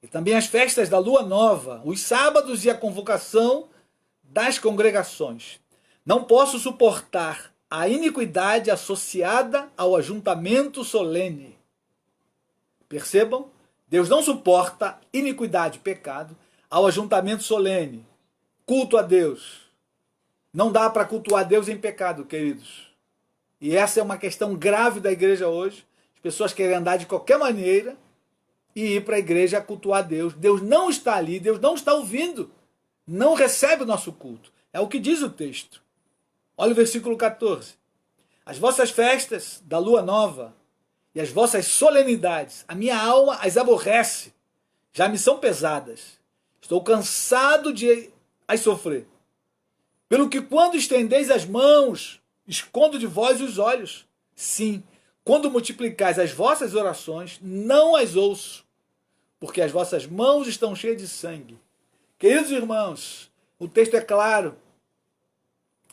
E também as festas da lua nova, os sábados e a convocação das congregações. Não posso suportar a iniquidade associada ao ajuntamento solene. Percebam? Deus não suporta iniquidade, pecado, ao ajuntamento solene, culto a Deus. Não dá para cultuar Deus em pecado, queridos. E essa é uma questão grave da igreja hoje. As pessoas querem andar de qualquer maneira e ir para a igreja cultuar a Deus. Deus não está ali, Deus não está ouvindo. Não recebe o nosso culto. É o que diz o texto. Olha o versículo 14. As vossas festas da lua nova e as vossas solenidades, a minha alma as aborrece, já me são pesadas. Estou cansado de as sofrer. Pelo que quando estendeis as mãos, escondo de vós os olhos. Sim, quando multiplicais as vossas orações, não as ouço, porque as vossas mãos estão cheias de sangue. Queridos irmãos, o texto é claro.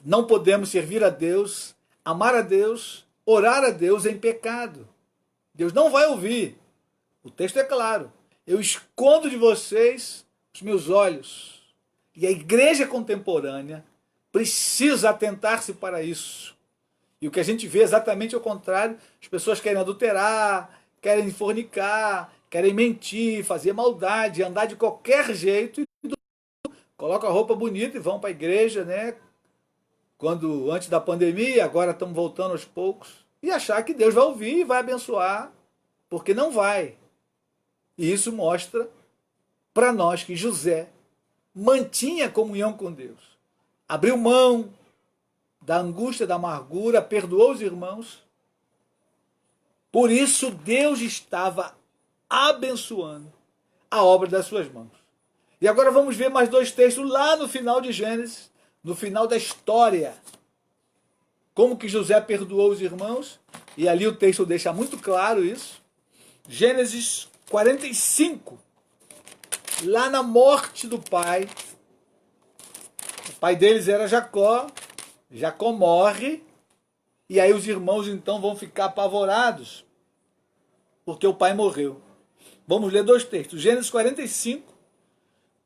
Não podemos servir a Deus, amar a Deus, orar a Deus em pecado. Deus não vai ouvir. O texto é claro. Eu escondo de vocês os meus olhos. E a igreja contemporânea precisa atentar-se para isso. E o que a gente vê é exatamente o contrário. As pessoas querem adulterar, querem fornicar, querem mentir, fazer maldade, andar de qualquer jeito. Colocam a roupa bonita e vão para a igreja, né? Quando antes da pandemia, agora estamos voltando aos poucos. E achar que Deus vai ouvir e vai abençoar, porque não vai. E isso mostra para nós que José mantinha comunhão com Deus. Abriu mão da angústia, da amargura, perdoou os irmãos. Por isso Deus estava abençoando a obra das suas mãos. E agora vamos ver mais dois textos lá no final de Gênesis, no final da história. Como que José perdoou os irmãos, e ali o texto deixa muito claro isso. Gênesis 45, lá na morte do pai. O pai deles era Jacó. Jacó morre, e aí os irmãos então vão ficar apavorados, porque o pai morreu. Vamos ler dois textos. Gênesis 45,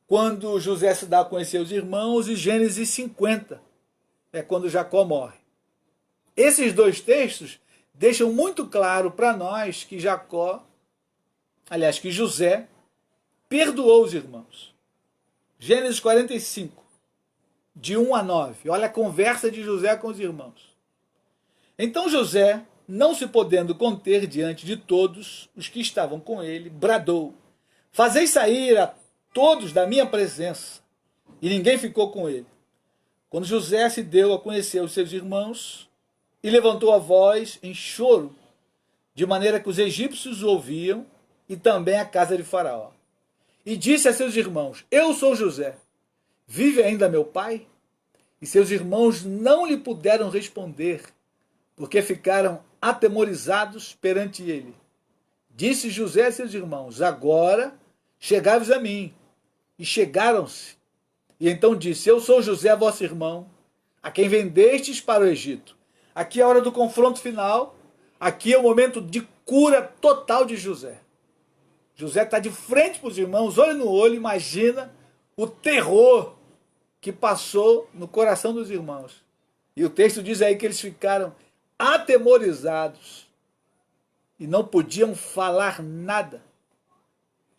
quando José se dá a conhecer os irmãos, e Gênesis 50, é quando Jacó morre. Esses dois textos deixam muito claro para nós que que José perdoou os irmãos. Gênesis 45, de 1 a 9. Olha a conversa de José com os irmãos. Então José, não se podendo conter diante de todos os que estavam com ele, bradou: fazei sair a todos da minha presença. E ninguém ficou com ele. Quando José se deu a conhecer os seus irmãos, e levantou a voz em choro, de maneira que os egípcios o ouviam, e também a casa de Faraó. E disse a seus irmãos: eu sou José. Vive ainda meu pai? E seus irmãos não lhe puderam responder, porque ficaram atemorizados perante ele. Disse José a seus irmãos: agora chegai-vos a mim. E chegaram-se. E então disse: eu sou José, vosso irmão, a quem vendestes para o Egito. Aqui é a hora do confronto final. Aqui é o momento de cura total de José. José está de frente para os irmãos, olho no olho, imagina o terror que passou no coração dos irmãos. E o texto diz aí que eles ficaram atemorizados e não podiam falar nada.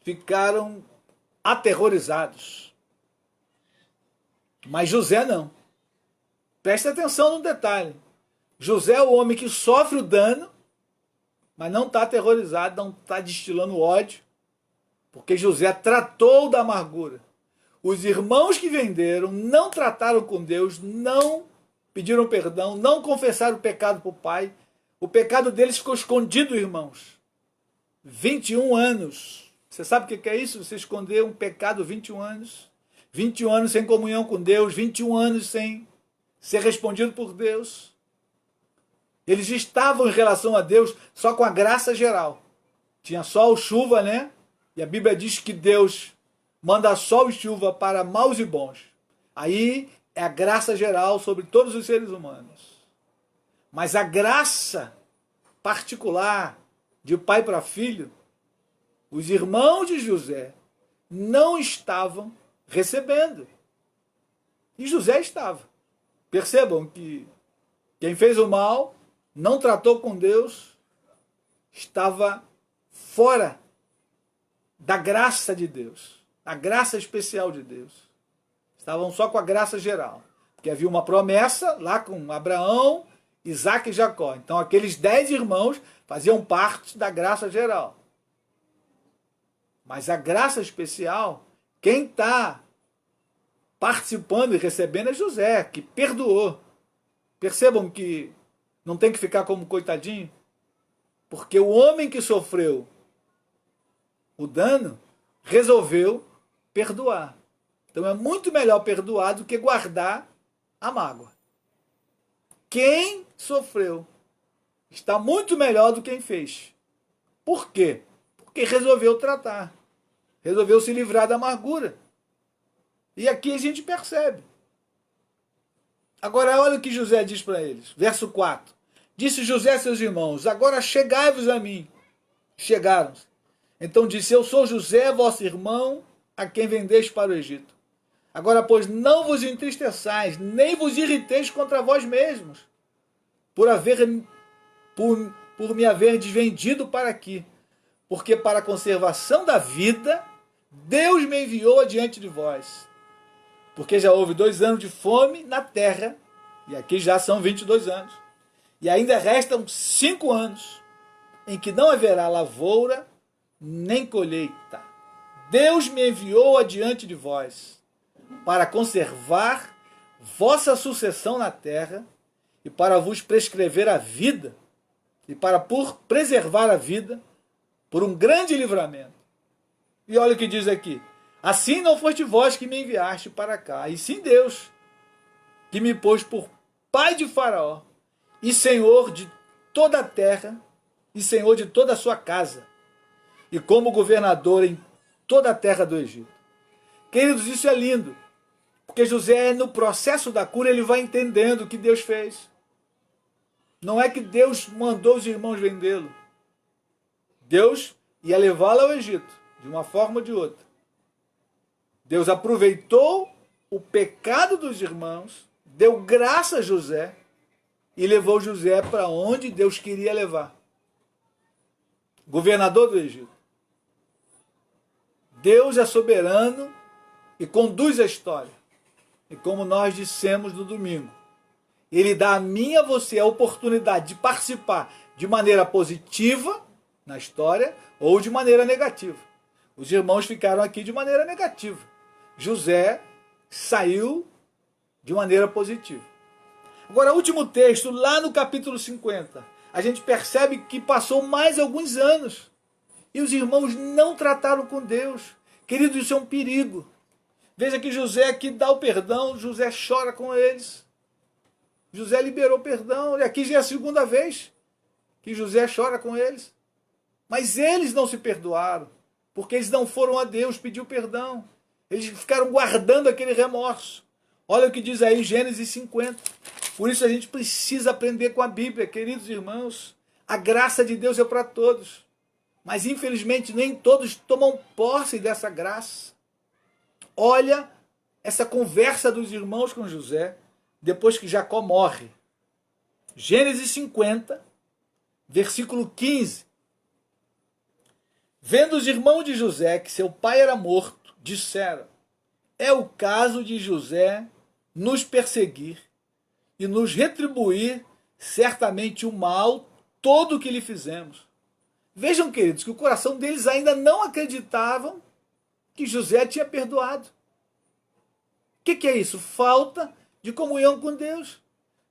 Ficaram aterrorizados. Mas José não. Preste atenção no detalhe. José é o homem que sofre o dano, mas não está aterrorizado, não está destilando ódio, porque José tratou da amargura. Os irmãos que venderam não trataram com Deus, não pediram perdão, não confessaram o pecado para o pai. O pecado deles ficou escondido, irmãos. 21 anos. Você sabe o que é isso? Você esconder um pecado 21 anos. 21 anos sem comunhão com Deus, 21 anos sem ser respondido por Deus. Eles estavam em relação a Deus só com a graça geral. Tinha sol, chuva, né? E a Bíblia diz que Deus manda sol e chuva para maus e bons. Aí é a graça geral sobre todos os seres humanos. Mas a graça particular de pai para filho, os irmãos de José não estavam recebendo. E José estava. Percebam que quem fez o mal, não tratou com Deus, estava fora da graça de Deus, a graça especial de Deus. Estavam só com a graça geral, porque havia uma promessa lá com Abraão, Isaac e Jacó. Então aqueles 10 irmãos faziam parte da graça geral. Mas a graça especial, quem está participando e recebendo é José, que perdoou. Percebam que não tem que ficar como coitadinho, Porque o homem que sofreu o dano resolveu perdoar. Então é muito melhor perdoar do que guardar a mágoa. Quem sofreu está muito melhor do que quem fez. Por quê? Porque resolveu tratar. Resolveu se livrar da amargura. E aqui a gente percebe. Agora olha o que José diz para eles. Verso 4. Disse José a seus irmãos: agora chegai-vos a mim. Chegaram-se. Então disse: eu sou José, vosso irmão, a quem vendeis para o Egito. Agora, pois, não vos entristeçais, nem vos irriteis contra vós mesmos, por me haverdes vendido para aqui. Porque para a conservação da vida, Deus me enviou adiante de vós. Porque já houve 2 anos de fome na terra, e aqui já são 22 anos. E ainda restam 5 anos, em que não haverá lavoura, nem colheita. Deus me enviou adiante de vós, para conservar vossa sucessão na terra, e para vos prescrever a vida, e para preservar a vida, por um grande livramento. E olha o que diz aqui: assim não foste vós que me enviaste para cá, e sim Deus, que me pôs por pai de Faraó, e senhor de toda a terra, e senhor de toda a sua casa, e como governador em toda a terra do Egito. Queridos, isso é lindo, porque José, no processo da cura, ele vai entendendo o que Deus fez. Não é que Deus mandou os irmãos vendê-lo. Deus ia levá-lo ao Egito, de uma forma ou de outra. Deus aproveitou o pecado dos irmãos, deu graça a José e levou José para onde Deus queria levar. Governador do Egito. Deus é soberano e conduz a história. E como nós dissemos no domingo, Ele dá a mim e a você a oportunidade de participar de maneira positiva na história ou de maneira negativa. Os irmãos ficaram aqui de maneira negativa. José saiu de maneira positiva. Agora, último texto, lá no capítulo 50, a gente percebe que passou mais alguns anos e os irmãos não trataram com Deus. Querido, isso é um perigo. Veja que José aqui dá o perdão, José chora com eles. José liberou perdão, e aqui já é a segunda vez que José chora com eles. Mas eles não se perdoaram, porque eles não foram a Deus pedir perdão. Eles ficaram guardando aquele remorso. Olha o que diz aí Gênesis 50. Por isso a gente precisa aprender com a Bíblia, queridos irmãos. A graça de Deus é para todos. Mas infelizmente nem todos tomam posse dessa graça. Olha essa conversa dos irmãos com José, depois que Jacó morre. Gênesis 50, versículo 15. Vendo os irmãos de José que seu pai era morto, disseram: é o caso de José nos perseguir e nos retribuir certamente o mal todo o que lhe fizemos. Vejam, queridos, que o coração deles ainda não acreditavam que José tinha perdoado. O que é isso? Falta de comunhão com Deus.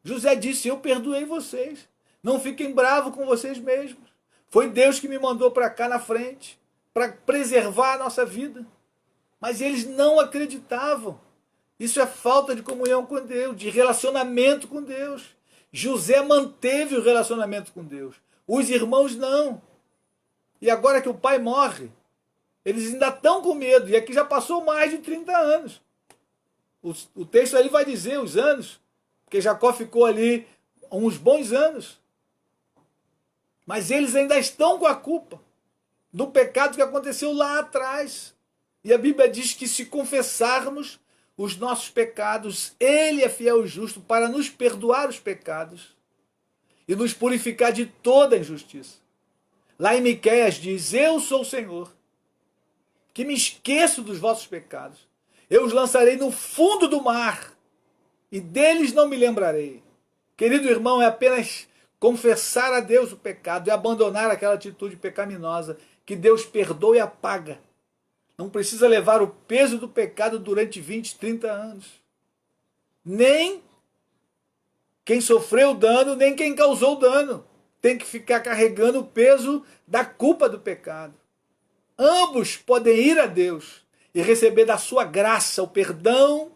José disse: eu perdoei vocês. Não fiquem bravos com vocês mesmos. Foi Deus que me mandou para cá na frente, para preservar a nossa vida. Mas eles não acreditavam. Isso é falta de comunhão com Deus, de relacionamento com Deus. José manteve o relacionamento com Deus. Os irmãos não. E agora que o pai morre, eles ainda estão com medo. E aqui já passou mais de 30 anos. O texto ali vai dizer os anos, porque Jacó ficou ali uns bons anos. Mas eles ainda estão com a culpa do pecado que aconteceu lá atrás. E a Bíblia diz que se confessarmos os nossos pecados, Ele é fiel e justo para nos perdoar os pecados e nos purificar de toda injustiça. Lá em Miqueias diz: eu sou o Senhor, que me esqueço dos vossos pecados. Eu os lançarei no fundo do mar, e deles não me lembrarei. Querido irmão, é apenas confessar a Deus o pecado e abandonar aquela atitude pecaminosa que Deus perdoa e apaga. Não precisa levar o peso do pecado durante 20, 30 anos. Nem quem sofreu o dano, nem quem causou o dano. tem que ficar carregando o peso da culpa do pecado. Ambos podem ir a Deus e receber da sua graça o perdão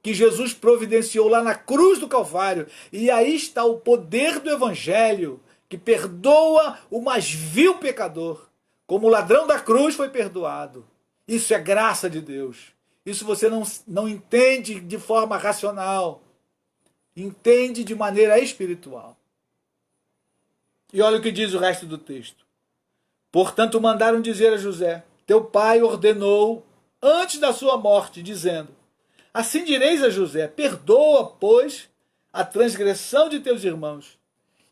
que Jesus providenciou lá na cruz do Calvário. E aí está o poder do Evangelho, que perdoa o mais vil pecador, como o ladrão da cruz foi perdoado. Isso é graça de Deus. Isso você não entende de forma racional. Entende de maneira espiritual. E olha o que diz o resto do texto. Portanto, mandaram dizer a José: teu pai ordenou antes da sua morte, dizendo: assim direis a José, perdoa, pois, a transgressão de teus irmãos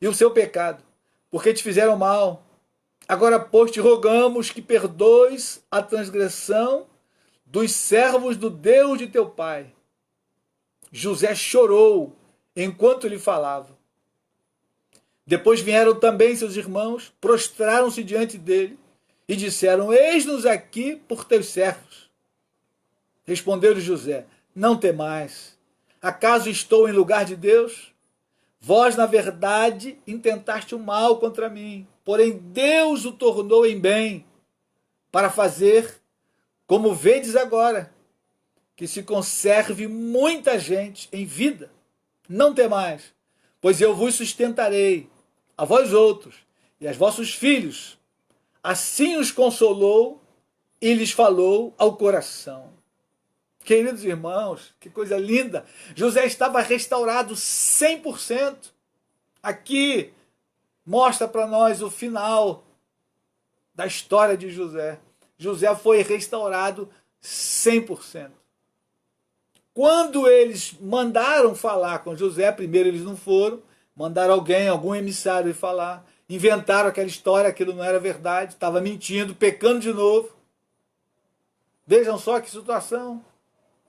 e o seu pecado, porque te fizeram mal. Agora, pois, te rogamos que perdoes a transgressão dos servos do Deus de teu pai. José chorou enquanto lhe falava. Depois vieram também seus irmãos, prostraram-se diante dele e disseram: eis-nos aqui por teus servos. Respondeu-lhe José: não temais. Acaso estou em lugar de Deus? Vós, na verdade, intentaste o mal contra mim, porém Deus o tornou em bem, para fazer, como vedes agora, que se conserve muita gente em vida. Não temais, pois eu vos sustentarei, a vós outros e aos vossos filhos. Assim os consolou e lhes falou ao coração. Queridos irmãos, que coisa linda! José estava restaurado 100%. Aqui mostra para nós o final da história de José. José foi restaurado 100%. Quando eles mandaram falar com José, primeiro eles não foram, mandaram alguém, algum emissário falar, inventaram aquela história, aquilo não era verdade, estava mentindo, pecando de novo. Vejam só que situação.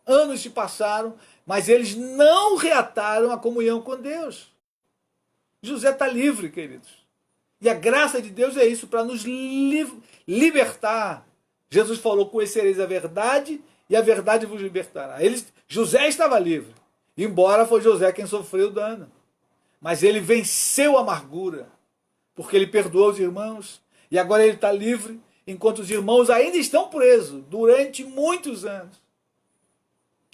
Anos se passaram, mas eles não reataram a comunhão com Deus. José está livre, queridos. E a graça de Deus é isso, para nos libertar. Jesus falou: conhecereis a verdade e a verdade vos libertará. José estava livre, embora foi José quem sofreu o dano. Mas ele venceu a amargura, porque ele perdoou os irmãos, e agora ele está livre, enquanto os irmãos ainda estão presos durante muitos anos,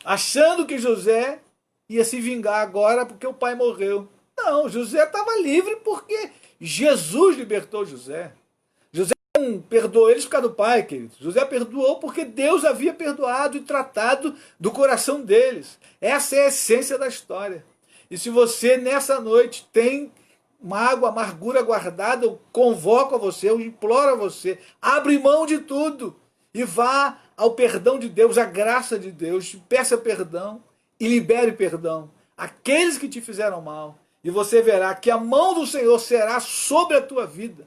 achando que José ia se vingar agora porque o pai morreu. Não, José estava livre porque Jesus libertou José. José não perdoou eles por causa do pai, queridos. José perdoou porque Deus havia perdoado e tratado do coração deles. Essa é a essência da história. E se você nessa noite tem mágoa, amargura guardada, eu convoco a você, eu imploro a você, abre mão de tudo e vá ao perdão de Deus, à graça de Deus, peça perdão e libere perdão àqueles que te fizeram mal. E você verá que a mão do Senhor será sobre a tua vida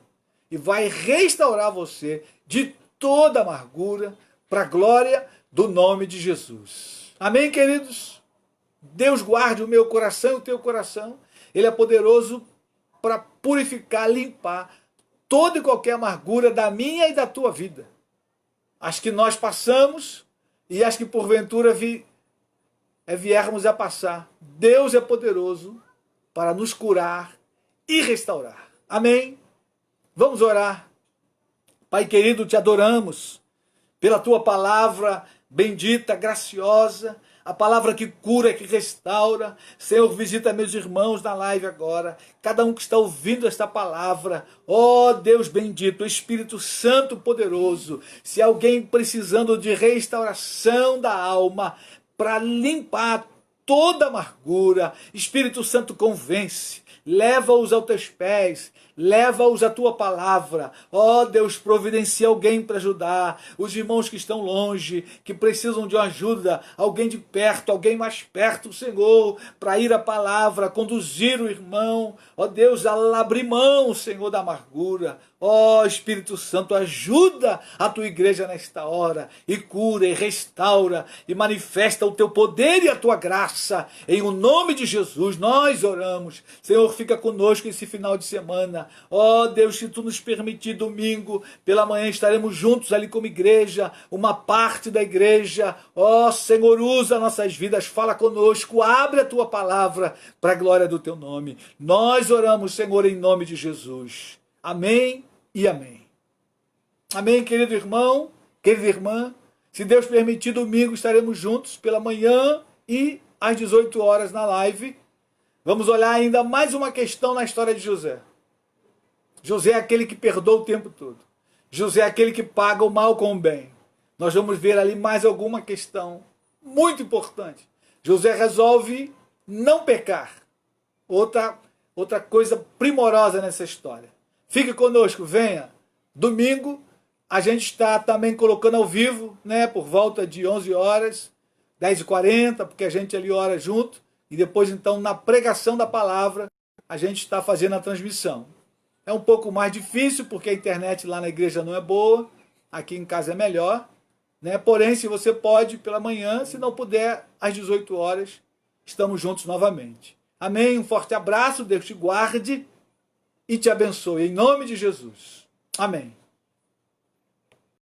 e vai restaurar você de toda amargura para a glória do nome de Jesus. Amém, queridos? Deus guarde o meu coração e o teu coração. Ele é poderoso para purificar, limpar toda e qualquer amargura da minha e da tua vida. As que nós passamos e as que porventura viermos a passar. Deus é poderoso para nos curar e restaurar. Amém? Vamos orar. Pai querido, te adoramos pela tua palavra bendita, graciosa, a palavra que cura, que restaura. Senhor, visita meus irmãos na live agora, cada um que está ouvindo esta palavra. Ó Deus bendito, Espírito Santo poderoso, se alguém precisando de restauração da alma, para limpar toda amargura, Espírito Santo convence, leva-os aos teus pés, leva-os à tua palavra. Ó Deus, providencia alguém para ajudar os irmãos que estão longe, que precisam de uma ajuda, alguém de perto, alguém mais perto, Senhor, para ir à palavra, conduzir o irmão. Ó Deus, abrir mão, Senhor, da amargura. Ó Espírito Santo, ajuda a tua igreja nesta hora, e cura, e restaura, e manifesta o teu poder e a tua graça. Em o nome de Jesus, nós oramos. Senhor, fica conosco esse final de semana. Ó Deus, se tu nos permitir, domingo, pela manhã estaremos juntos ali como igreja, uma parte da igreja. Ó Senhor, usa nossas vidas, fala conosco, abre a tua palavra para a glória do teu nome. Nós oramos, Senhor, em nome de Jesus. Amém e amém. Amém, querido irmão, querida irmã. Se Deus permitir, domingo estaremos juntos pela manhã e às 18 horas na live. Vamos olhar ainda mais uma questão na história de José. José é aquele que perdoa o tempo todo. José é aquele que paga o mal com o bem. Nós vamos ver ali mais alguma questão muito importante. José resolve não pecar. Outra coisa primorosa nessa história. Fique conosco, venha. Domingo, a gente está também colocando ao vivo, né, por volta de 11 horas, 10h40, porque a gente ali ora junto. E depois, então, na pregação da palavra, a gente está fazendo a transmissão. É um pouco mais difícil, porque a internet lá na igreja não é boa. Aqui em casa é melhor. Né? Porém, se você pode, pela manhã, se não puder, às 18 horas, estamos juntos novamente. Amém? Um forte abraço, Deus te guarde e te abençoe, em nome de Jesus. Amém.